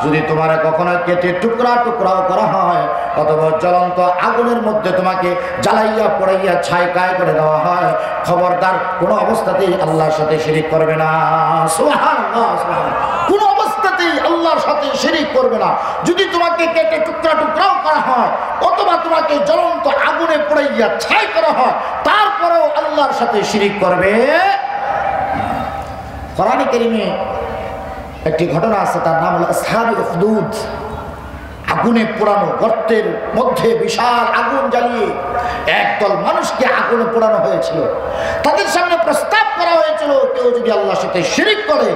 যদি তোমার কখনো কেটে টুকরা টুকরাও করা হয় অথবা জ্বলন্ত আগুনের মধ্যে তোমাকে জ্বালাইয়া পোড়াইয়া ছাইকায় করে দেওয়া হয়, খবরদার কোনো অবস্থাতেই আল্লাহর সাথে শিরিক করবে না। সুবহানাল্লাহ, সুবহানাল্লাহ। কোনো অবস্থাতেই আল্লাহর সাথে শিরিক করবে না। যদি তোমাকে কেটে টুকরা টুকরাও করা হয় অথবা তোমাকে জ্বলন্ত আগুনে পোড়াইয়া ছাই করা হয়, তারপরেও আল্লাহর সাথে শিরিক করবে। কোরআনে কারীমে একটি ঘটনা আছে, তার নাম হলো আসহাবুল উখদুদ। আগুনে পোড়ানো, গর্তের মধ্যে বিশাল আগুন জ্বালিয়ে একদল মানুষকে আগুনে পোড়ানো হয়েছিল। তাদের সামনে প্রস্তাব করা হয়েছিল, কেউ যদি আল্লাহর সাথে শিরিক করে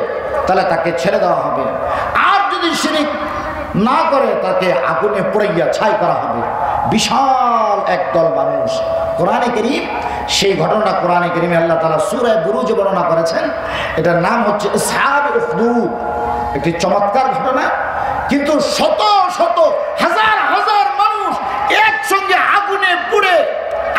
তাহলে তাকে ছেড়ে দেওয়া হবে, আর যদি শিরিক না করে তাকে আগুনে পোড়াইয়া ছাই করা হবে। বিশাল একদল মানুষ। কোরআনে কারীম সেই ঘটনাটা কোরআনে কারীমে আল্লাহ তাআলা সূরা বুরুজে বর্ণনা করেছেন। এটার নাম হচ্ছে আসহাবুল উখদুদ। একটি চমৎকার ঘটনা। কিন্তু শত শত হাজার হাজার মানুষ একসঙ্গে আগুনে পুড়ে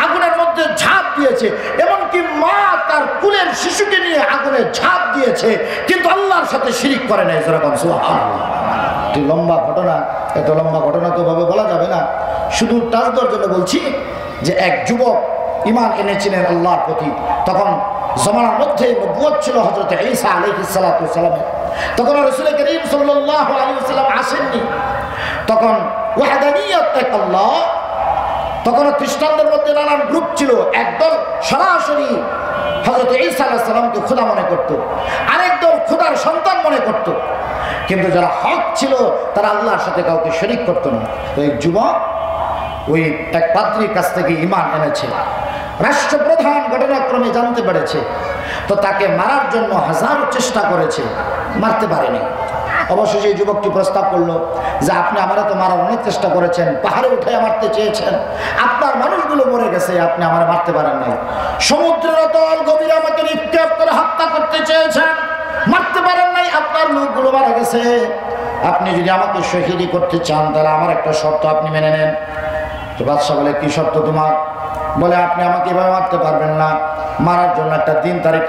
আগুনের মধ্যে ঝাঁপ দিয়েছে। এমনকি মা তার কুলের শিশুকে নিয়ে আগুনে ঝাঁপ দিয়েছে, কিন্তু আল্লাহর সাথে শিরিক করে নাই। যেরকম সুবহানাল্লাহ। একটি লম্বা ঘটনা, এত লম্বা ঘটনা তো ভাবে বলা যাবে না, শুধু টাচ দেওয়ার জন্য বলছি যে এক যুবক ঈমান এনেছিলেন আল্লাহর প্রতি। তখন জমানার মধ্যে নবুয়ত ছিল হযরত ঈসা আলাইহিস সালাতু ওয়াস সালামের। তখন রাসূল করিম সাল্লাল্লাহু আলাইহি ওয়াসাল্লাম আসেননি। তখন ওয়াহদানিয়ত এক আল্লাহ। তখন খ্রিস্টানদের মধ্যে নানান গ্রুপ ছিল। একদল সরাসরি হযরত ঈসা আলাইহিস সালামকে খোদা মনে করত, আরেকদল খোদার সন্তান মনে করত। কিন্তু যারা হক ছিল তারা আল্লাহর সাথে কাউকে শরীক করত না। তো এই যুবক ওই এক পাদ্রীর কাছ থেকে ঈমান এনেছে। রাষ্ট্রপ্রধান ঘটনাক্রমে জানতে পেরেছে, তো তাকে মারার জন্য হাজারো চেষ্টা করেছে, মারতে পারেনি। অবশেষে এই যুবকটি প্রস্তাব করলো যে আপনি আমারে তো মারার অনেক চেষ্টা করেছেন, পাহাড়ে উঠে মারতে চেয়েছেন, আপনার মানুষগুলো মরে গেছে, আপনি আমারে মারতে পারেন নাই। সমুদ্রের অতল গভীরে আমাকে নিক্ষেপ করে হত্যা করতে চেয়েছেন, মারতে পারেন নাই, আপনার লোকগুলো মারা গেছে। আপনি যদি আমাকে শহীদি করতে চান তাহলে আমার একটা শর্ত আপনি মেনে নেন। তো বাদশা বলে, কি শর্ত তোমার? বলে, আপনি আমাকে এভাবে মারতে পারবেন না, মারার জন্য একটা দিন তারিখ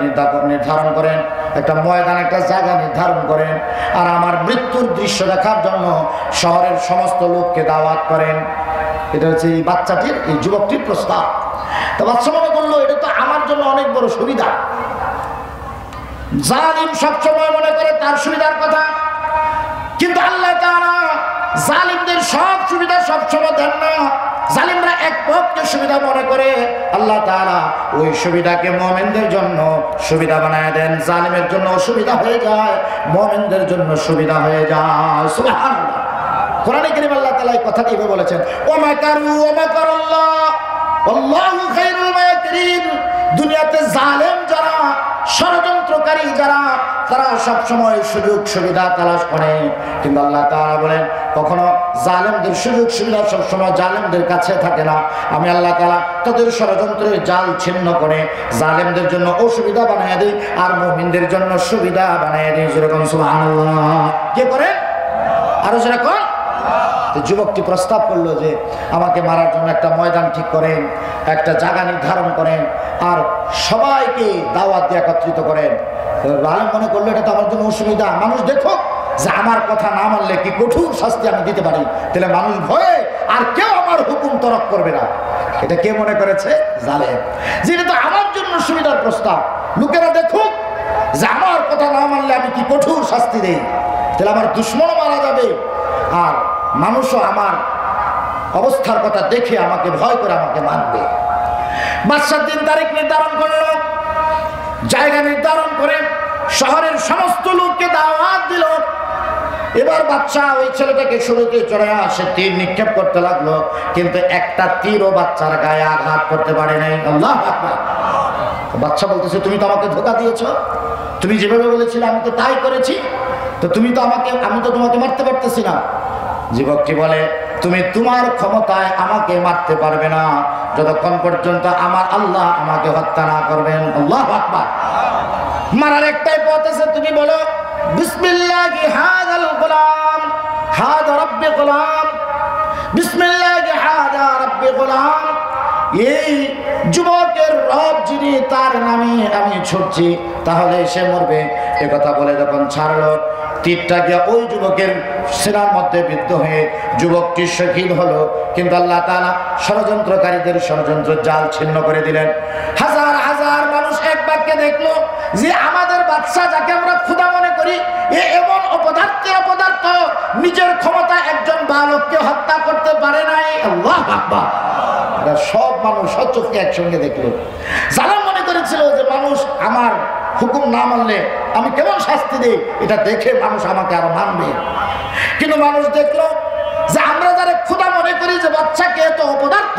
নির্ধারণ করেন, একটা ময়দান, একটা জায়গা নির্ধারণ করেন, আর আমার মৃত্যুর দৃশ্য দেখার জন্য শহরের সমস্ত লোককে দাওয়াত করেন। এটা হচ্ছে এই বাচ্চাটির, এই যুবকটির প্রস্তাব। তো বাদশা মনে করলো এটা তো আমার জন্য অনেক বড় সুবিধা। জালিম সবসময় মনে করে তার সুবিধার কথা, কিন্তু আল্লাহ তাআলা জালিমদের সব সুবিধা সবসময় দেন না। জালিমরা এক পক্ষে সুবিধা মনে করে, আল্লাহ তাআলা ওই সুবিধাকে মুমিনদের জন্য সুবিধা বানায় দেন। জালিমের জন্য অসুবিধা হয়ে যায়, মুমিনদের জন্য সুবিধা হয়ে যায়। সুবহানাল্লাহ। কোরআনে কারীমে আল্লাহ তাআলা এই কথাটি এভাবে বলেছেন, ওয়া মাকারু ওয়া মাকারাল্লাহ আল্লাহু খায়রুল মাকিরিন। দুনিয়াতে জালেম যারা, ষড়যন্ত্রকারী যারা, তারা সবসময় সুযোগ সুবিধা তালাশ করে, কিন্তু আল্লাহ তাআলা বলেন কখনো জালেমদের সুযোগ সুবিধা সবসময় জালেমদের কাছে থাকে না। আমি আল্লাহ তাআলা তাদের ষড়যন্ত্রের জাল ছিন্ন করে জালেমদের জন্য অসুবিধা বানিয়ে দিই, আর মুমিনদের জন্য সুবিধা বানিয়ে দিই। যেরকম সুবহানাল্লাহ। কে করেন? আরো যেরকম। যুবকটি প্রস্তাব করলো যে আমাকে মারার জন্য একটা ময়দান ঠিক করেন, একটা জায়গা নির্ধারণ করেন, আর সবাইকে দাওয়াত দিয়ে একত্রিত করেন। আলেম মনে করলো এটা তো আমার জন্য অসুবিধা, মানুষ দেখো যে আমার কথা না মানলে কি কঠোর শাস্তি আমি দিতে পারি, তাহলে মানুষ ভয়ে আর কেউ আমার হুকুম তরক করবে না। এটা কে মনে করেছে? জালেম। যে এটা তো আমার জন্য সুবিধার প্রস্তাব, লোকেরা দেখুক যে আমার কথা না মানলে আমি কি কঠোর শাস্তি দেই, তাহলে আমার দুশ্মনও মারা যাবে, আর মানুষও আমার অবস্থার কথা দেখে আমাকে ভয় করে আমাকে মানবে। বাদশার দিন তারিখ নির্ধারণ করল, জায়গা নির্ধারণ করে শহরের সমস্ত লোককে দাওয়াত দিল। এবার বাদশা ওই ছেলেটাকে শুরুতে চড়ে আসে তীর নিক্ষেপ করতে লাগলো, কিন্তু একটা তীরও বাচ্চার গায়ে আঘাত করতে পারে নাই। আল্লাহু আকবার। বাদশা বলতেছে, তুমি তো আমাকে ধোঁকা দিয়েছো, তুমি যেভাবে বলেছিলে আমি তো তাই করেছি, তো তুমি তো আমি তো তোমাকে মারতে পারতেছি না। যুবকটি বলে, তুমি তোমার ক্ষমতায় আমাকে মারতে পারবে না যতক্ষণ পর্যন্ত আমার আল্লাহ আমাকে হত্যা না করবেন। আল্লাহু আকবার। মারার একটাই পথ আছে, তুমি বলো বিসমিল্লাহি হাযাল গোলাম হাযা রাব্বি গোলাম, বিসমিল্লাহি হাযা রাব্বি গোলাম। এই যুবকের রব যিনি, তার নামে আমি ছুটছি, তাহলে সে মরবে। এ কথা বলে যখন ছাড়লো, তীরটা গিয়ে ওই যুবকের সিনার মধ্যে বিদ্ধ হয়ে যুবকটি শহীদ হলো। কিন্তু আল্লাহ তাআলা ষড়যন্ত্রকারীদের ষড়যন্ত্র জাল ছিন্ন করে দিলেন। হাজার হাজার মানুষ এক বাক্যে দেখলো যে আমাদের বাদশা যাকে আমরা খোদা মনে করি, এমন অপদার্থ নিজের ক্ষমতা একজন বালককে হত্যা করতে পারে নাই। আল্লাহু আকবার। সব মানুষ সচক্ষে একসঙ্গে দেখলো। জালেম মনে করেছিল যে মানুষ আমার হুকুম না মানলে আমি কেমন শাস্তি দিই, এটা দেখে মানুষ আমাকে আরো মানবে। কিন্তু মানুষ দেখলো যে আমরা যারা ক্ষুধা মনে করি যে বাচ্চাকে তো অপদার্থ,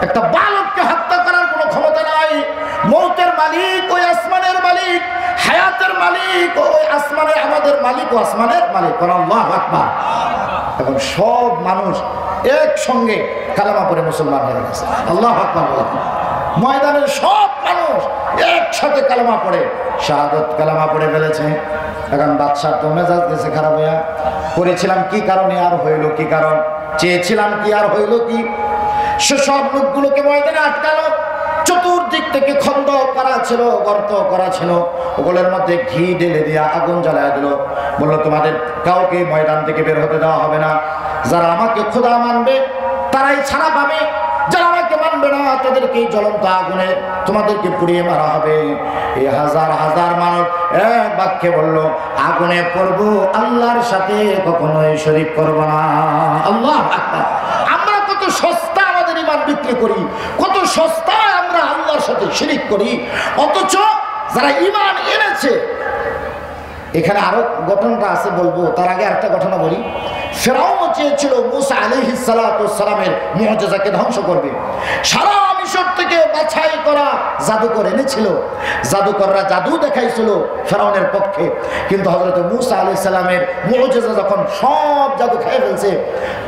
একটা বালককে হত্যা করার কোনো ক্ষমতা নাই। মৌতের মালিক ওই আসমানের মালিক, হায়াতের মালিক ওই আসমানে, আমাদের মালিক ও আসমানের মালিক। আল্লাহু আকবার। এখন সব মানুষ একসঙ্গে কালেমা পড়ে মুসলমান হয়ে গেছে। আল্লাহু আকবার। ময়দানের সব মানুষ একসাথে কালেমা পড়ে শাহাদাত কালেমা পড়ে ফেলেছে। এখন বাদশার তো মেজাজ গেছে খারাপ হইয়া, করেছিলাম কি কারণে আর হইল কি কারণ, চেয়েছিলাম কি আর হইল কি। সেসব লোকগুলোকে ময়দানে আটকালো, চতুর্দিক থেকে খন্দ করা ছিল, গর্ত করা ছিল, ওগুলোর মধ্যে ঘি ঢেলে দিয়া আগুন জ্বালায় দিল। বললো তোমাদের কাউকে ময়দান থেকে বের হতে দেওয়া হবে না, যারা আমাকে খোদা মানবে তারাই ছাড়া পাবে, যারা আমাকে মানবে না তাদেরকে জ্বলন্ত আগুনে তোমাদেরকে পুড়িয়ে মারা হবে। এই হাজার হাজার মানুষ এক বাক্যে বললো আগুনে পড়বো, আল্লাহর সাথে কখনোই শরীক করবো না। আল্লাহ আকবার। আমরা কত সস্তা আমাদের ঈমান বিক্রি করি, কত সস্তায় আমরা আল্লাহর সাথে শিরিক করি, অথচ যারা ঈমান এনেছে। এখানে আরো ঘটনাটা আছে বলবো, তার আগে একটা ঘটনা বলি। ফেরাউন চেয়েছিল মুসা আলাইহিস সালাতু ওয়াস সালামের মুআজিজাকে ধ্বংস করবে। সারা মিশর থেকে বাছাই করা জাদুকর এনেছিল, জাদুকররা জাদু দেখাইছিল ফেরাউনের পক্ষে। কিন্তু হযরত মুসা আলাইহিস সালামের মুআজিজা যখন সব জাদু খেয়ে ফেলছে,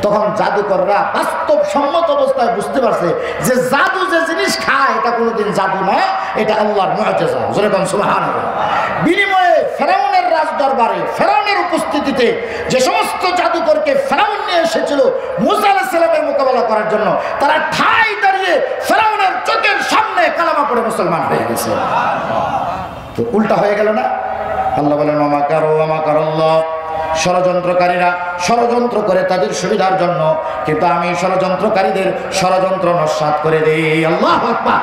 তখন জাদুকররা বাস্তবসম্মত অবস্থায় বুঝতে পারছে যে জাদু যে জিনিস খায় এটা কোনোদিন জাদু না, এটা আল্লাহর মুআজিজা। জোরে বলেন সুবহানাল্লাহ। বিনিময়ে ফেরাউনের রাজ দরবারে, ফেরাউনের উপস্থিতিতে যে সমস্ত জাদুকরকে ফেরাউন নিয়ে এসেছিল মুসা আলাইহিস সালামের মোকাবেলা করার জন্য, তারা ঠাই দাঁড়িয়ে ফেরাউনের চোখের সামনে কালেমা পড়ে মুসলমান হয়ে গেছে। তো উল্টা হয়ে গেল না? আল্লাহ বলেন ওমা কারু ওমা কারাল্লাহ, ষড়যন্ত্রকারীরা ষড়যন্ত্র করে তাদের সুবিধার জন্য, কিন্তু আমি ষড়যন্ত্রকারীদের ষড়যন্ত্র নস্যাৎ করে দেই। আল্লাহু আকবার।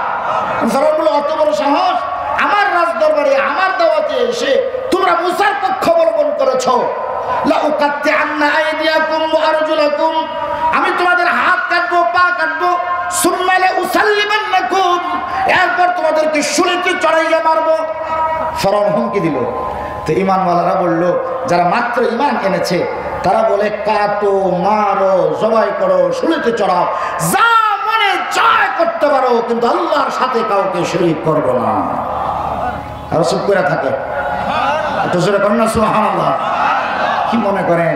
ফেরাউন বলে অত বড় সাহস, আমার রাজ দরবারে আমার দাওয়াতে এসে তোমরা মুসার পক্ষ অবলম্বন করেছো। লাউকাত্তিআন্না আইদিয়াকুম ওয়া আরজুলাকুম, আমি তোমাদের হাত কাটবো, পা কাটবো, সুম্মা লাউসাল্লিমান্নাকুম, এরপর তোমাদেরকে শুলিতে চড়াইয়া মারবো। ফেরাউন হুমকি দিল। তো ঈমানওয়ালারা বলল, যারা মাত্র ঈমান এনেছে তারা বলে কাটো, মারো, জবাই করো, শুলিতে চড়াও, যা মনে চায় করতে পারো, কিন্তু আল্লাহর সাথে কাউকে শরীক করবো না। আর চুপ করে থাকে। সুবহানাল্লাহ। কি মনে করেন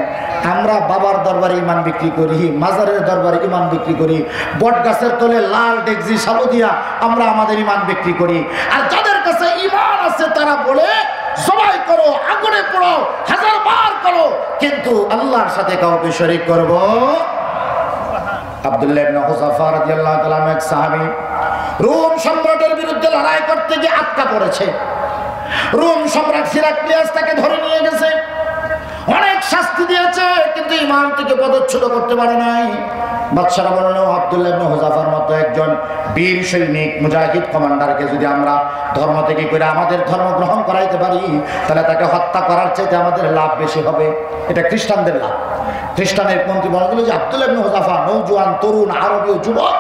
আমরা বাবার দরবারে ঈমান বিক্রি করি, মাজারের দরবারে ঈমান বিক্রি করি, বট গাছের তলে লাল ডেকজি সাবু দিয়া আমরা আমাদের ঈমান বিক্রি করি। আর যাদের কাছে ঈমান আছে তারা বলে জবাই করো, আগুনে পড়ো, হাজার বার করো, কিন্তু আল্লাহর সাথে কাউকে শরীক করব। আব্দুল্লাহ ইবনে হুযাফা রাদিয়াল্লাহু তাআলা এক সাহাবী রোম সম্রাটের বিরুদ্ধে লড়াই করতে গিয়ে আটকা পড়েছে। রোম সম্রাট হিরাক্লিয়াস তাকে ধরে নিয়ে গেছে, অনেক শাস্তি দিয়েছে, কিন্তু ঈমান থেকে পদচ্যুত করতে পারে নাই। বাদশারা বলল আব্দুল্লাহ ইবনে হুযাফার মতো একজন বীর সৈনিক, মুজাহিদ কমান্ডারকে যদি আমরা ধর্ম থেকে করে আমাদের ধর্ম গ্রহণ করাইতে পারি, তাহলে তাকে হত্যা করার চাইতে আমাদের লাভ বেশি হবে। এটা খ্রিস্টানদের লাভ। খ্রিস্টানের মন্ত্রী বলা গেল যে আব্দুল্লাহ ইবনে হুযাফা নওজোয়ান, তরুণ, আরবীয় যুবক,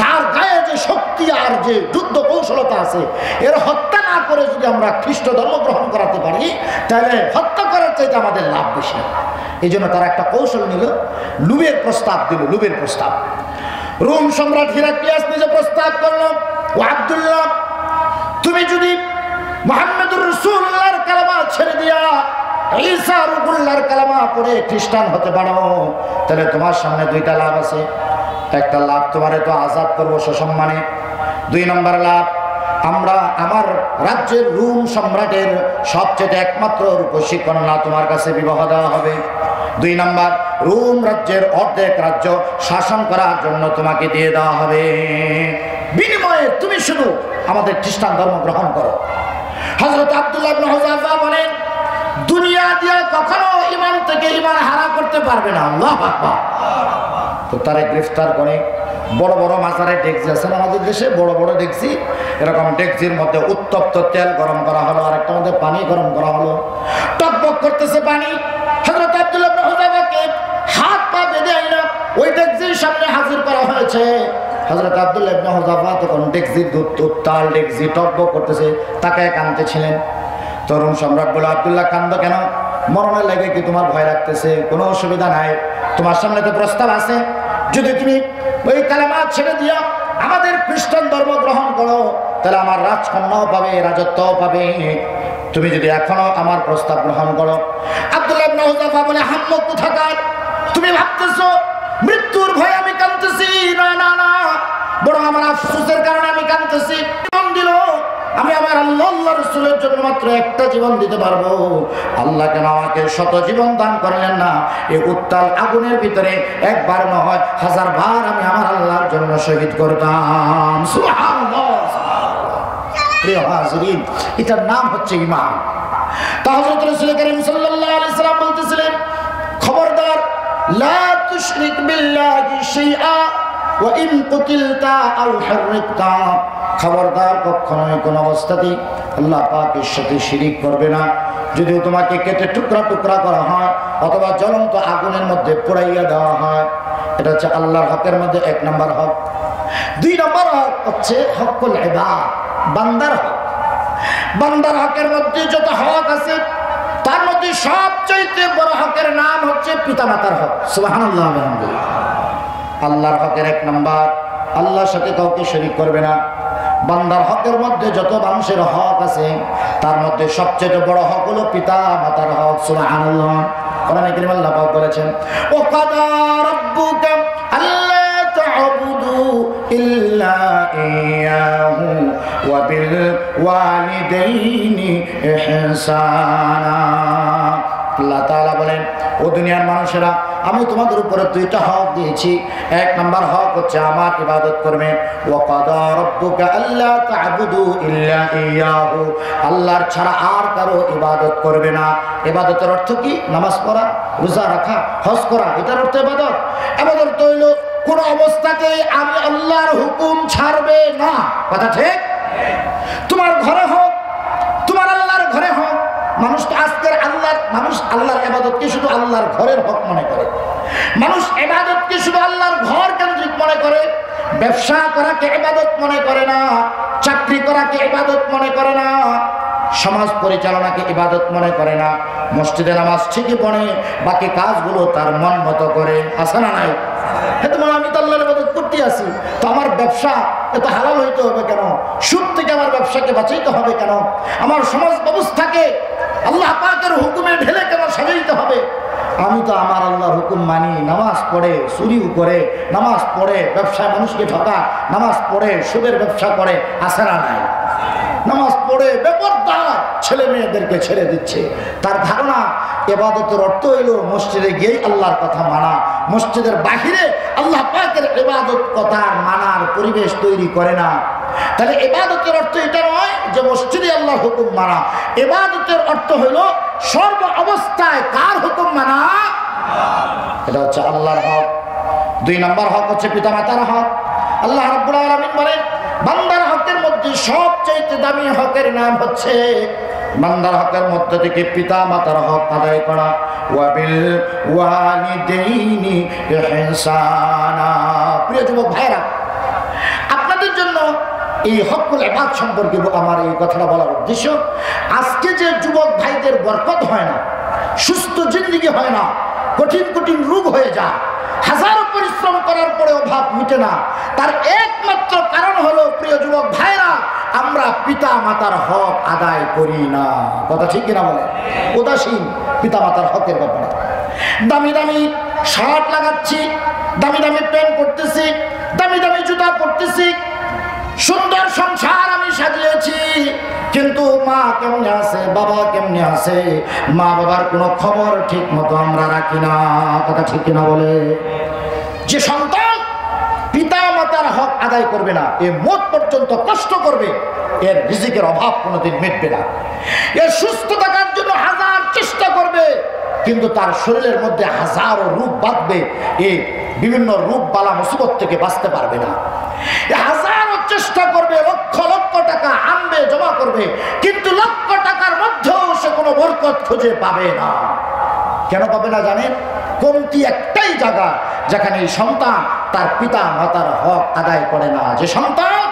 তার গায়ে যে শক্তি আর যে যুদ্ধ কৌশলতা আছে, এর হত্যা না করে যদি আমরা খ্রিস্ট ধর্ম গ্রহণ করাতে পারি, তাহলে হত্যা করার চাইতে আমাদের লাভ বেশি। এই জন্য তারা একটা কৌশল নিল, লুবের প্রস্তাব দিল। লুবের প্রস্তাব রোম সম্রাট হিরাক্লিয়াস নিজে প্রস্তাব করল, ও আব্দুল্লাহ, তুমি যদি মুহাম্মদুর রাসূলুল্লাহর কালেমা ছেড়ে দিয়া ঈসা রূহুল্লাহর কালেমা পড়ে খ্রিস্টান হতে পারো, তাহলে তোমার সামনে দুইটা লাভ আছে। একটা লাভ, তোমারে তো আজাদ করবো সসম্মানে। 2 নম্বর লাভ, আমরা আমার রাজ্যের রোম সম্রাটের সবচেয়ে একমাত্র রূপসী কন্যা তোমার কাছে বিবাহ দেওয়া হবে। 2 নম্বর, রোম রাজ্যের অর্ধেক রাজ্য শাসন করার জন্য তোমাকে দিয়ে দেওয়া হবে। বিনিময়ে তুমি শুধু আমাদের খ্রিস্টান ধর্ম গ্রহণ করো। হযরত আব্দুল্লাহ ইবনে হুযাফা বলেন, দুনিয়া দিয়ে কখনো ঈমান থেকে ঈমান হারা করতে পারবে না। আল্লাহু আকবার। তো তারা গ্রেফতার করে। বড় বড় মাজারের ডেকচি আছে না আমাদের দেশে, বড় বড় ডেকচি, এরকম ডেকচির মধ্যে উত্তপ্ত তেল গরম করা হলো, আর একটা মধ্যে পানি গরম করা হলো, টকবক করতেছে পানি। হযরত আব্দুল্লাহ ইবনে হুযাফাকে হাত পা বেঁধে আইনা ওই ডেকচির সামনে হাজির করা হয়েছে। হযরত আব্দুল্লাহ ইবনে হুযাফা তখন ডেকজির দুধ উত্তাল ডেকজি টকবক করতেছে, তাকে কাঁদতেছিলেন। তরুণ সম্রাট বলে, আব্দুল্লাহ কান্দ কেন? মরণের লাগে কি তোমার ভয় লাগতেছে? কোনো অসুবিধা নাই, তোমার সামনে তো প্রস্তাব আছে, যদি তুমি ওই কালেমা ছেড়ে দিয়া আমাদের খ্রিস্টান ধর্ম গ্রহণ করো তাহলে আমার রাজকন্যাও পাবে, রাজত্বও পাবে। তুমি যদি এখনো আমার প্রস্তাব গ্রহণ করো। আব্দুল্লাহ ইবনে হুযাফা বলে, হাম্ম কোথাকার? তুমি ভাবতেছো মৃত্যুর ভয়ে আমি কাঁদতেছি? না না না, বরং আমার আফসোসের কারণে আমি কাঁদতেছি। জীবন দিল, আমি আমার আল্লাহ রাসূলের জন্য মাত্র একটা জীবন দিতে পারবো। আল্লাহ কেন আমাকে শত জীবন দান করলেন না? এই উত্তাল আগুনের ভিতরে একবার নয় 1000 বার আমি আমার আল্লাহর জন্য শহীদ করতাম। সুবহানাল্লাহ। প্রিয় হাজিরিন, এটার নাম হচ্ছে ঈমান। তা হযরত রাসূল করিম সাল্লাল্লাহু আলাইহি সাল্লাম বলতেছিলেন, খবরদার, লা তুশরিক বিল্লাহি শাইআ ওয়া ইন কুতিলতা আও হাররিকতা। খবরদার, কখনোই কোন অবস্থাতেই আল্লাহ পাকের সাথে শিরিক করবে না। যদিও তোমাকে কেটে টুকরা টুকরা করা হয় অথবা জ্বলন্ত আগুনের মধ্যে পোড়াইয়া দেওয়া হয়, এটা হচ্ছে আল্লাহর হকের মধ্যে 1 নম্বর হক। 2 নম্বর হক হচ্ছে হকুল ইবাদ, বান্দার হক। বান্দার হকের মধ্যে যত হক আছে তার মধ্যে সবচেয়ে বড় হকের নাম হচ্ছে পিতামাতার হক। সুবহানাল্লাহ। আল্লাহর হকের 1 নম্বর, আল্লাহর সাথে কাউকে শরীক করবে না। বান্দার হকের মধ্যে যত মানুষের হক আছে তার মধ্যে সবচেয়ে বড় হক হলো পিতা মাতার হক। সুবহানাল্লাহ। কোরআনে কারীমে আল্লাহ পাক বলেছেন, ওয়া কাদা রাব্বুকা আল্লা তা'বুদু ইল্লা ইয়াহু ওয়া বিল ওয়ালিদাইনি ইহসানা। আল্লাহ তাআলা বলেন, ও দুনিয়ার মানুষেরা, আমি তোমাদের উপরে 2টা হক দিয়েছি। 1 নম্বর হক হচ্ছে আমার ইবাদত করবে। ওয়া কাদা রাব্বুকা আল্লা তা'বুদু ইল্লা ইয়াহু, আল্লাহর ছাড়া আর কারো ইবাদত করবে না। ইবাদতের অর্থ কি? নামাজ পড়া, রোজা রাখা, হজ করা, এটার অর্থ ইবাদত। ইবাদত হইল কোন অবস্থাতেই আমি আল্লাহর হুকুম ছাড়বে না। কথা ঠিক? তোমার ঘরে হোক, তোমার আল্লাহর ঘরে হোক। মানুষ তো আজকের মানুষ আল্লাহর ইবাদতকে শুধু আল্লাহর ঘরের হক মনে করে। মানুষ ইবাদতকে শুধু আল্লাহর ঘর কেন্দ্রিক মনে করে। ব্যবসা করাকে ইবাদত মনে করে না, চাকরি করাকে ইবাদত মনে করে না, সমাজ পরিচালনাকে ইবাদত মনে করে না। মসজিদে নামাজ ঠিকই পড়ে, বাকি কাজগুলো তার মন মতো করে। আছে না নাই? তোমার আমি তো আল্লাহর ইবাদত করতে আসি, তো আমার ব্যবসা এত হালাল হইতে হবে কেন? সুদ থেকে আমার ব্যবসাকে বাঁচাইতে হবে কেন? আমার সমাজ ব্যবস্থাকে আল্লাহ পাকের হুকুমে ঢেলে কেন সাজাইতে হবে? আমি তো আমার আল্লাহর হুকুম মানি, নামাজ পড়ে চুরিও করে, নামাজ পড়ে ব্যবসায় মানুষকে ঠকা, নামাজ পড়ে সুদের ব্যবসা করে। আছে না নাই? নামাজ পড়ে বেপরদার ছেলে মেয়েদেরকে ছেড়ে দিচ্ছে। তার ধারণা ইবাদতের অর্থ হইল মসজিদে গিয়েই আল্লাহর কথা মানা, মসজিদের বাহিরে আল্লাহ পাকের ইবাদত কথা মানার পরিবেশ তৈরি করে না। তাহলে ইবাদতের অর্থ এটা নয় যে মসজিদে আল্লাহর হুকুম মানা। ইবাদতের অর্থ হইল সর্ব অবস্থায় কার হুকুম মানা? এটা হচ্ছে আল্লাহর হক। 2 নম্বর হক হচ্ছে পিতামাতার হক। আল্লাহ রাব্বুল আলামিন বলেন, বান্দার হকের মধ্যে সবচেয়ে দামি হকের নাম হচ্ছে বান্দার হকের মধ্যে থেকে পিতা মাতার হক আদায় করা। ওয়া বিল ওয়ালিদাইনি ইহসানা। প্রিয় যুবক ভাইরা, আপনাদের জন্য এই হকুল ইবাদ সম্পর্কে আমার এই কথাটা বলার উদ্দেশ্য, আজকে যে যুবক ভাইদের বরকত হয় না, সুস্থ জিন্দেগি হয় না, কঠিন কঠিন রোগ হয়ে যায়, হাজারো পরিশ্রম করার পরে অভাব মিটে না, তার একমাত্র কারণ হলো প্রিয় যুবক ভাইরা, আমরা পিতা মাতার হক আদায় করি না। কথা ঠিক কিনা বলে? উদাসীন পিতা মাতার হকের ব্যাপারে। দামি দামি শার্ট লাগাচ্ছি, দামি দামি প্যান্ট পরতেছি, দামি দামি জুতা পরতেছি, সুন্দর সংসার আমি সাজিয়েছি, কিন্তু মা কেমনে আছে, বাবা কেমনে আছে, মা বাবার কোনো খবর ঠিক মতো আমরা রাখি না। কথা ঠিক কিনা বলে? যে সন্তান পিতা মাতার হক আদায় করবে না, এ মত পর্যন্ত কষ্ট করবে, এর রিজিকের অভাব কোনোদিন মিটবে না। এ সুস্থ থাকার জন্য হাজার চেষ্টা করবে, কিন্তু তার শরীরের মধ্যে হাজারো রূপ বাঁধবে, এ বিভিন্ন রূপ বালা মুসিবত থেকে বাঁচতে পারবে না। হাজারো চেষ্টা করবে, লক্ষ লক্ষ টাকা আনবে, জমা করবে, কিন্তু লক্ষ টাকার মধ্যেও সে কোনো বরকত খুঁজে পাবে না। কেন পাবে না জানেন? কমতি একটাই জায়গা যেখানে এই সন্তান তার পিতা মাতার হক আদায় করে না, যে সন্তান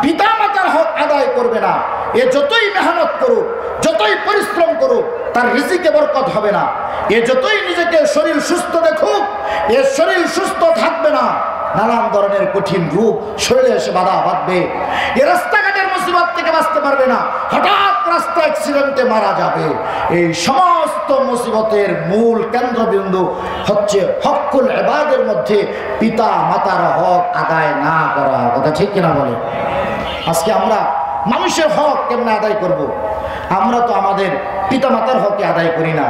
পিতা মাতার হক আদায় করবে না, এ যতই মেহনত করুক, যতই পরিশ্রম করুক, তার রিজিকে বরকত হবে না। এ যতই নিজেকে শরীর সুস্থ দেখুক, এর শরীর সুস্থ থাকবে না। নানান ধরনের কঠিন রূপ শরীরে এসে বাধা বাঁধবে। এ রাস্তাঘাটের মুসিবত থেকে বাঁচতে পারবে না, হঠাৎ রাস্তা অ্যাক্সিডেন্টে মারা যাবে। এই সমস্ত মুসিবতের মূল কেন্দ্রবিন্দু হচ্ছে হকুল ইবাদের মধ্যে পিতা মাতার হক আদায় না করা। কথা ঠিক কিনা বলে? আজকে আমরা মানুষের হক কেমনে আদায় করব? আমরা তো আমাদের পিতা মাতার হকে আদায় করি না,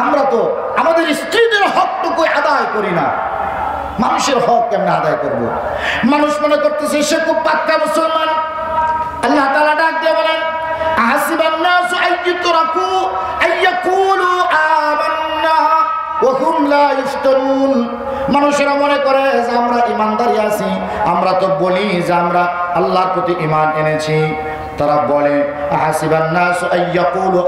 আমরা তো আমাদের স্ত্রীদের হকটুকু আদায় করি না। মানুষের হক কেমনে আদায় করব? মানুষ মনে করতেছে সে খুব পাক্কা মুসলমান। আল্লাহ তাআলা ডাক দিয়ে বলেন, আহাসিবান নাসু আইয়ুতরাকু আইয়াকুলু আমান্না ওয়া হুম লা ইফতানুন। মানুষেরা মনে করে যে আমরা ঈমানদারি আছি, আমরা তো বলি যে আমরা আল্লাহর প্রতি ঈমান এনেছি। তারা বলে আহাসিবান নাসু আইয়াকুলু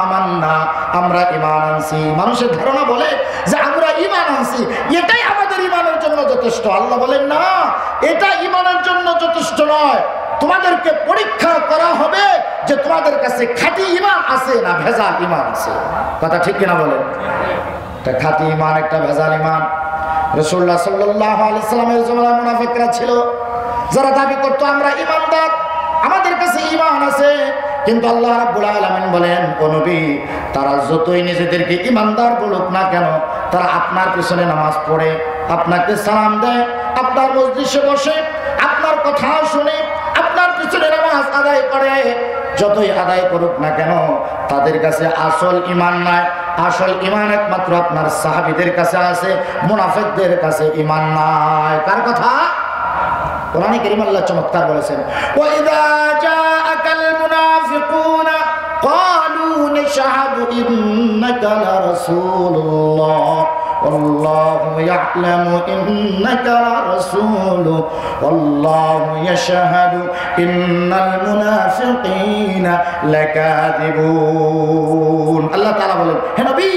আমান্না, আমরা ঈমান আনছি। মানুষের ধারণা বলে যে আমরা ঈমান আনছি, এটাই আমাদের ঈমানের জন্য যথেষ্ট। আল্লাহ বলেন না, এটা ঈমানের জন্য যথেষ্ট নয়। তোমাদেরকে পরীক্ষা করা হবে যে তোমাদের কাছে খাঁটি ঈমান আছে না ভেজাল ঈমান আছে। কথা ঠিক কিনা বলেন? একটা খাঁটি ঈমান, একটা ভেজাল ঈমান। রাসূলুল্লাহ সাল্লাল্লাহু আলাইহি সাল্লামের জামানায় মুনাফিকরা ছিল, যারা দাবি করত আমরা ঈমানদার, আমাদের কাছে ঈমান আছে। কিন্তু আল্লাহ রাব্বুল আলামিন বলেন, ও নবী, তারা যতই নিজেদেরকে ঈমানদার বলুক না কেন, তারা আপনার পিছনে নামাজ পড়ে, আপনাকে সালাম দেয়, আপনার মজলিসে বসে, আপনার কথা শুনে, আপনার পিছনে নামাজ আদায় করে। যতই আদায় করুক না কেন, তাদের কাছে আসল ঈমান নাই। আসল ঈমান একমাত্র আপনার সাহাবীদের কাছে আছে, মুনাফিকদের কাছে ঈমান নাই। কার কথা? কোরআনে কারীম আল্লাহ চমৎকার বলেছেন, ওয়া ইযা জাআকাল মুনাফিকুনা ক্বালু নাশহাদু ইন্নাকা লারাসূলুল্লাহ ওয়াল্লাহু ইয়া'লামু ইন্নাকা লারাসূলুহু ওয়াল্লাহু ইয়াশহাদু ইন্নাল মুনাফিকিনা লাকাযিবুন। আল্লাহ তাআলা বলেন, হে নবী,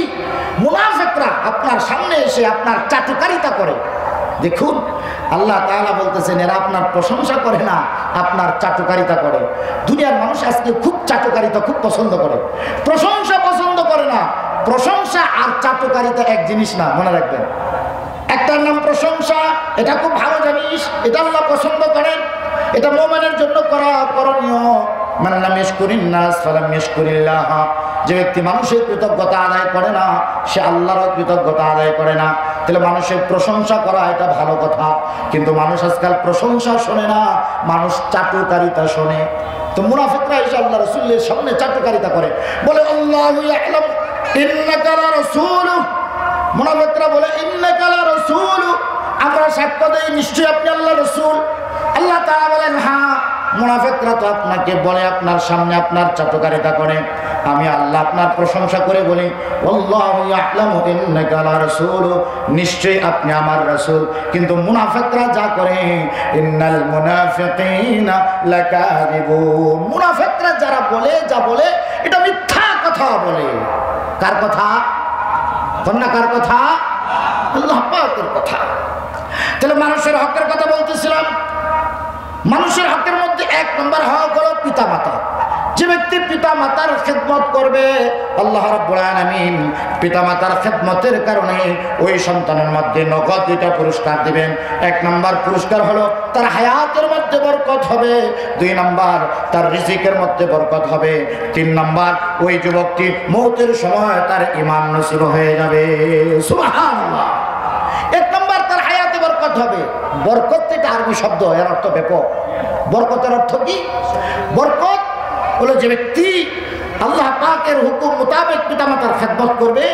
মুনাফিকরা আপনার সামনে এসে আপনার চাটুকারিতা করে। দেখুন, আল্লাহ তাআলা বলতেছেন এরা আপনার প্রশংসা করে না, আপনার চাটুকারিতা করে। দুনিয়ার মানুষ আজকে খুব চাটুকারিতা খুব পছন্দ করে, প্রশংসা পছন্দ করে না। প্রশংসা আর চাটুকারিতা এক জিনিস না, মনে রাখবেন। একটার নাম প্রশংসা, এটা খুব ভালো জিনিস, এটা আল্লাহ পছন্দ করেন, এটা মুমিনের জন্য করা করণীয়। মানে লাম ইয়াশকুরিন নাস ফালাম ইয়াশকুরিল্লাহ। যে ব্যক্তি মানুষের কৃতজ্ঞতা আদায় করে না, সে আল্লাহর কৃতজ্ঞতা আদায় করে না। তাহলে মানুষের প্রশংসা করা এটা ভালো কথা, কিন্তু মানুষ আজকাল প্রশংসা শোনে না, মানুষ চাটুকারিতা শোনে। তো মুনাফিকরা এসে আল্লাহ রাসূলের সামনে চাটুকারিতা করে, বলে আল্লাহু ইয়া'লামু ইন্নাকা লারাসূলুহু। মুনাফিকরা বলে ইন্নাকা লারাসূলুহু, আমরা সাক্ষ্য দেই নিশ্চয়ই আপনি আল্লাহর রাসূল। আল্লাহ তাআলা বলেন, হ্যাঁ, মুনাফিকরা তো আপনাকে বলে, আপনার সামনে আপনার চাটুকারিতা করে, আমি আল্লাহ আপনার প্রশংসা করে বলি আল্লাহু ইয়া'লামু ইন্নাকা লারাসূলুহু, নিশ্চয়ই আপনি আমার রাসূল। কিন্তু মুনাফিকরা যা করে, ইন্নাল মুনাফিকিনা লাকাযিবুন, মুনাফিকরা যারা বলে, যা বলে এটা মিথ্যা কথা বলে। কার কথা? কন্যা কার কথা? আল্লাহ পাকের কথা। তাহলে মানুষের হকের কথা বলতেছিলাম। মানুষের হকের মধ্যে এক নম্বর হক হলো পিতা মাতা। যে ব্যক্তি পিতা মাতার খেদমত করবে, আল্লাহ রাব্বুল আলামিন পিতা মাতার খেদমতের কারণে ওই সন্তানের মধ্যে নগদ 2টা পুরস্কার দিবেন। এক নম্বর পুরস্কার হলো তার হায়াতের মধ্যে বরকত হবে, 2 নম্বর তার রিজিকের মধ্যে বরকত হবে, 3 নম্বর ওই যুবকটি মওতের সময় তার ঈমান নসিব হয়ে যাবে। সুবহানাল্লাহ। 1 নম্বর তার হায়াতে বরকত হবে। বরকত এটা আরবি শব্দ, এর অর্থ ব্যাপক। বরকতের অর্থ কি? বরকত হলো যে ব্যক্তি আল্লাহ পাকের হুকুম মোতাবেক পিতামাতার খেদমত করবে,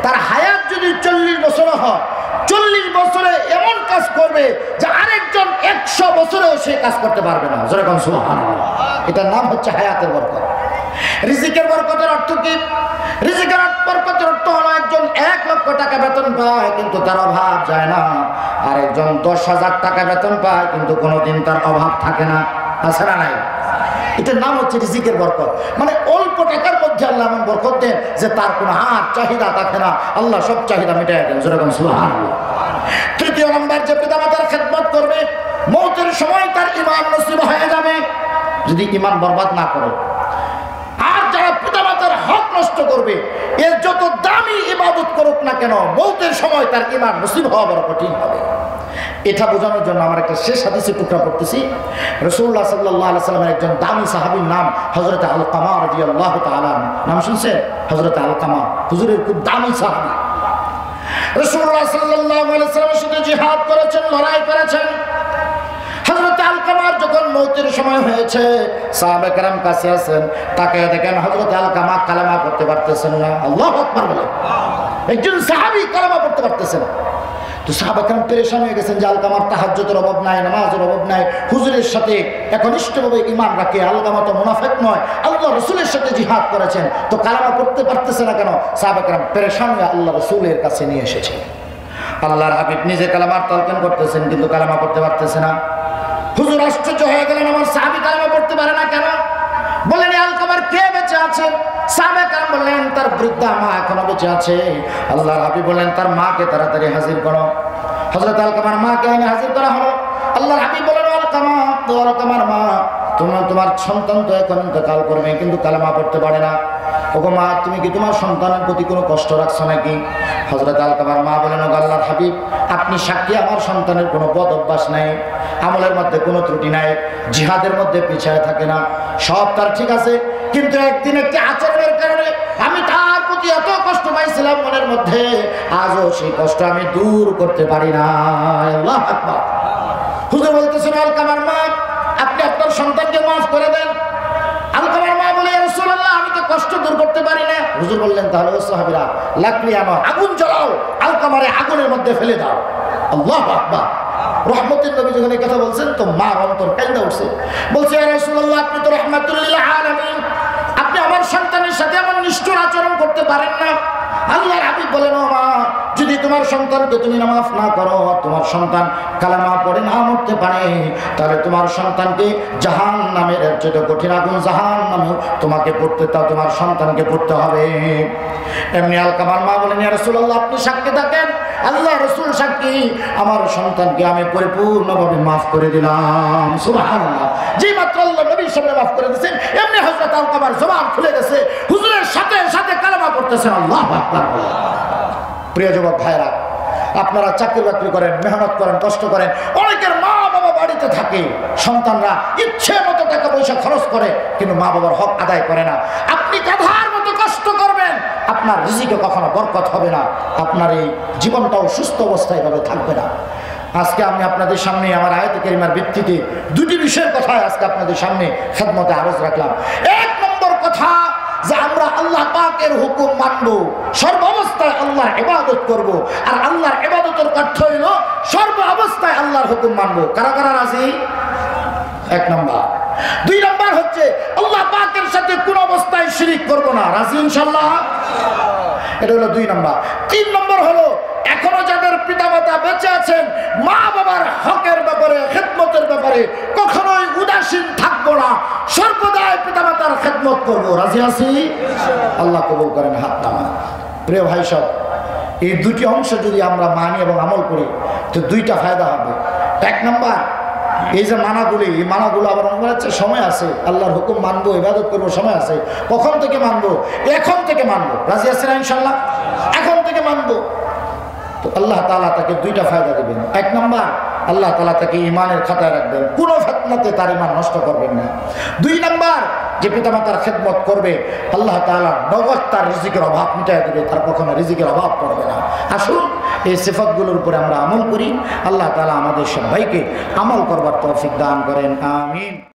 তার হায়াত যদি 40 বছর হয়, 40 বছরে এমন কাজ করবে যে আরেকজন 100 বছরেও সে কাজ করতে পারবে না। যেরকম সুবহানাল্লাহ। এটার নাম হচ্ছে হায়াতের বরকত। রিজিকের বরকতের অর্থ কি? রিজিকের বরকতের অর্থ হলো একজন 1 লক্ষ টাকা বেতন পায় কিন্তু তার অভাব যায় না, আর একজন 10,000 টাকা বেতন পায় কিন্তু কোনোদিন তার অভাব থাকে না। আছে না নাই? এটার নাম হচ্ছে রিজিকের বরকত। মানে অল্প টাকার মধ্যে আল্লাহ এমন বরকত দেন যে তার কোনো চাহিদা থাকে না, আল্লাহ সব চাহিদা মিটাই দেন। যেরকম সুবহানাল্লাহ। তৃতীয় নম্বর, যে পিতামাতার খেদমত করবে মৌতের সময় তার ঈমান নসিব হয়ে যাবে যদি ঈমান বরবাদ না করে। আর যারা পিতামাতার হক নষ্ট করবে, এর যত দামি ইবাদত করুক না কেন, মৌতের সময় তার ঈমান নসিব হওয়া বড় কঠিন হবে। এটা বোঝানোর জন্য আমার একটা শেষ হাদিসের টুকরা পড়তেছি। রাসূলুল্লাহ সাল্লাল্লাহু আলাইহি ওয়াসাল্লামের একজন দামি সাহাবীর নাম হযরত আলকামা রাদিয়াল্লাহু তাআলা। নাম শুনছেন? হযরত আলকামা হুজুরের খুব দামি সাহাবী। রাসূলুল্লাহ সাল্লাল্লাহু আলাইহি ওয়াসাল্লামের সাথে জিহাদ করেছেন, লড়াই করেছেন। হযরত আলকামার যখন মৌতের সময় হয়েছে, সাহাবা কেরাম কাছে আছেন, তাকে দেখেন হযরত আলকামা কালেমা পড়তে পারতেছেন না। আল্লাহু আকবার বলে। একজন সাহাবী কালেমা পড়তে পারতেছেন না। তো সাহাবা কেরাম পেরেশান হয়ে গেছেন যে আলকামার তাহাজ্জুদের অভাব নাই, নামাজের অভাব নাই, হুজুরের সাথে একনিষ্ঠভাবে ঈমান রাখে, আলকামা তো মুনাফিক নয়, আল্লাহ রাসূলের সাথে জিহাদ করেছেন, তো কালেমা পড়তে পারতেছে না কেন? সাহাবা কেরাম পেরেশান হয়ে আল্লাহ রাসূলের কাছে নিয়ে এসেছে। আল্লাহর হাবিব নিজে কালেমার তালকিন করতেছেন, কিন্তু কালেমা পড়তে পারতেছে না। হুজুর আশ্চর্য হয়ে গেলেন, আমার সাহাবী কালেমা পড়তে পারে না কেন? বললেন আলকামার কে বেঁচে আছে? সাহাবা কেরাম বললেন তার বৃদ্ধা মা এখনো বেঁচে আছে। আল্লাহর হাবিব বললেন তার মাকে তাড়াতাড়ি হাজির করো। হযরত আলকামার মাকে এনে হাজির করা হলো। আল্লাহর হাবিব বললেন আলকামা, তো আলকামার মা, তোমার সন্তান তো এখন ইন্তেকাল করবে, কিন্তু কালেমা পড়তে পারে না। ওগো মা, তুমি কি তোমার সন্তানের প্রতি কোনো কষ্ট রাখছো নাকি? হযরত আলকামার মা বলেন, ওগো আল্লাহর হাবিব, আপনি সাক্ষী, আমার সন্তানের কোনো বদ অভ্যাস নাই, আমলের মধ্যে কোনো ত্রুটি নাই, জিহাদের মধ্যে পিছায় থাকে না, সব তার ঠিক আছে, কিন্তু একদিন একটি আচরণের কারণে আমি তার প্রতি এত কষ্ট পাইছিলাম মনের মধ্যে, আজও সেই কষ্ট আমি দূর করতে পারি না। আল্লাহু আকবার। হুজুর বলতেছেন আলকামার মা, আপনি আপনার সন্তানকে মাফ করে দেন। আলকামার মা বলে, ইয়া রাসূলুল্লাহ, আমি তো কষ্ট দূর করতে পারি না। হুজুর বললেন, তাহলে ও সাহাবীরা, লাকড়ি আনো, আগুন জ্বালাও, আলকামারে আগুনের মধ্যে ফেলে দাও। আল্লাহু আকবার। রহমতের নবী যখন এই কথা বলছেন, তো মা অন্তর কাঁদা উঠছে, বলছে, ইয়া রাসূলুল্লাহ, আপনি তো রাহমাতুল লিল আলামিন, আপনি আমার সন্তানের সাথে এমন নিষ্ঠুর আচরণ করতে পারেন না। আল্লাহর হাবিব বলেন, ও মা, যদি তোমার সন্তানকে তুমি মাফ না করো, তোমার সন্তান কালেমা পড়ে না মরতে পারে, তাহলে তোমার সন্তানকে জাহান্নামের চেয়ে কঠিন আগুন জাহান্নামে তোমাকে পড়তে, তাও তোমার সন্তানকে পড়তে হবে। এমনি আলকামার মা বলেন, ইয়া রাসূলুল্লাহ, আপনি সাক্ষী থাকেন, আল্লাহ রাসূল সাক্ষী, আমার সন্তানকে আমি পরিপূর্ণভাবে মাফ করে দিলাম। সুবহানাল্লাহ। যেই মাত্র আল্লাহ নবীর সামনে মাফ করে দিয়েছেন, এমনি হযরত আলকামার জবান খুলে গেছে, হুজুরের সাথে সাথে কালেমা পড়তেছেন। আল্লাহু আকবার। প্রিয় যুবক ভাইরা, আপনারা চাকরি বাকরি করেন, মেহনত করেন, কষ্ট করেন, অনেকের মা বাবা বাড়িতে থাকে, সন্তানরা ইচ্ছে মতো টাকা পয়সা খরচ করে, কিন্তু মা বাবার হক আদায় করে না। আপনি গাধার মতো কষ্ট করবেন, আপনার রিজিকে কখনো বরকত হবে না, আপনার এই জীবনটাও সুস্থ অবস্থায় ভাবে থাকবে না। আজকে আমি আপনাদের সামনে আমার আয়াত কারিমার ভিত্তিতে দুটি বিষয়ের কথা আজকে আপনাদের সামনে খেদমতে আরজ রাখলাম। এক নম্বর কথা, যে আমরা আল্লাহ পাকের হুকুম মানব, সর্ব অবস্থায় আল্লাহর ইবাদত করব, আর আল্লাহর ইবাদতের অর্থ হইল সর্ব অবস্থায় আল্লাহর হুকুম মানব। কারা কারা রাজি? এক নম্বর। দুই নম্বর হচ্ছে আল্লাহ পাকের সাথে কোন অবস্থায় শিরিক করব না। রাজি ইনশাআল্লাহ? এটা হলো দুই নম্বর। তিন নম্বর হলো, এখনো যাদের পিতামাতা বেঁচে আছেন, মা বাবার হকের ব্যাপারে, খেদমতের ব্যাপারে কখনোই উদাসীন থাকবো না, সর্বদাই পিতামাতার খেদমত করবো। রাজি আছি? আল্লাহ কবুল করেন। হাত নামান। প্রিয় ভাই সব, এই দুটি অংশ যদি আমরা মানি এবং আমল করি, তো দুইটা ফায়দা হবে। এক নম্বর, এই যে মানাগুলি, এই মানাগুলো আবার মনে হচ্ছে সময় আছে, আল্লাহর হুকুম মানবো, ইবাদত করবো, সময় আছে। কখন থেকে মানবো? এখন থেকে মানবো। রাজি আছেন ইনশাআল্লাহ? এখন থেকে মানবো। তো আল্লাহ তাআলা তাকে দুইটা ফায়দা দিবেন। এক নম্বর, আল্লাহ তাআলা তাকে ঈমানের খাতায় রাখবেন, কোনো ফিতনাতে তার ঈমান নষ্ট করবেন না। দুই নম্বর, যে পিতামাতার খেদমত করবে, আল্লাহ তাআলা নগদ তার রিজিকের অভাব মিটায় দেবে, তার কখনো রিজিকের অভাব পড়বে না। আসুন এই সিফাতগুলোর উপরে আমরা আমল করি। আল্লাহ তাআলা আমাদের সবাইকে আমল করবার তৌফিক দান করেন। আমিন।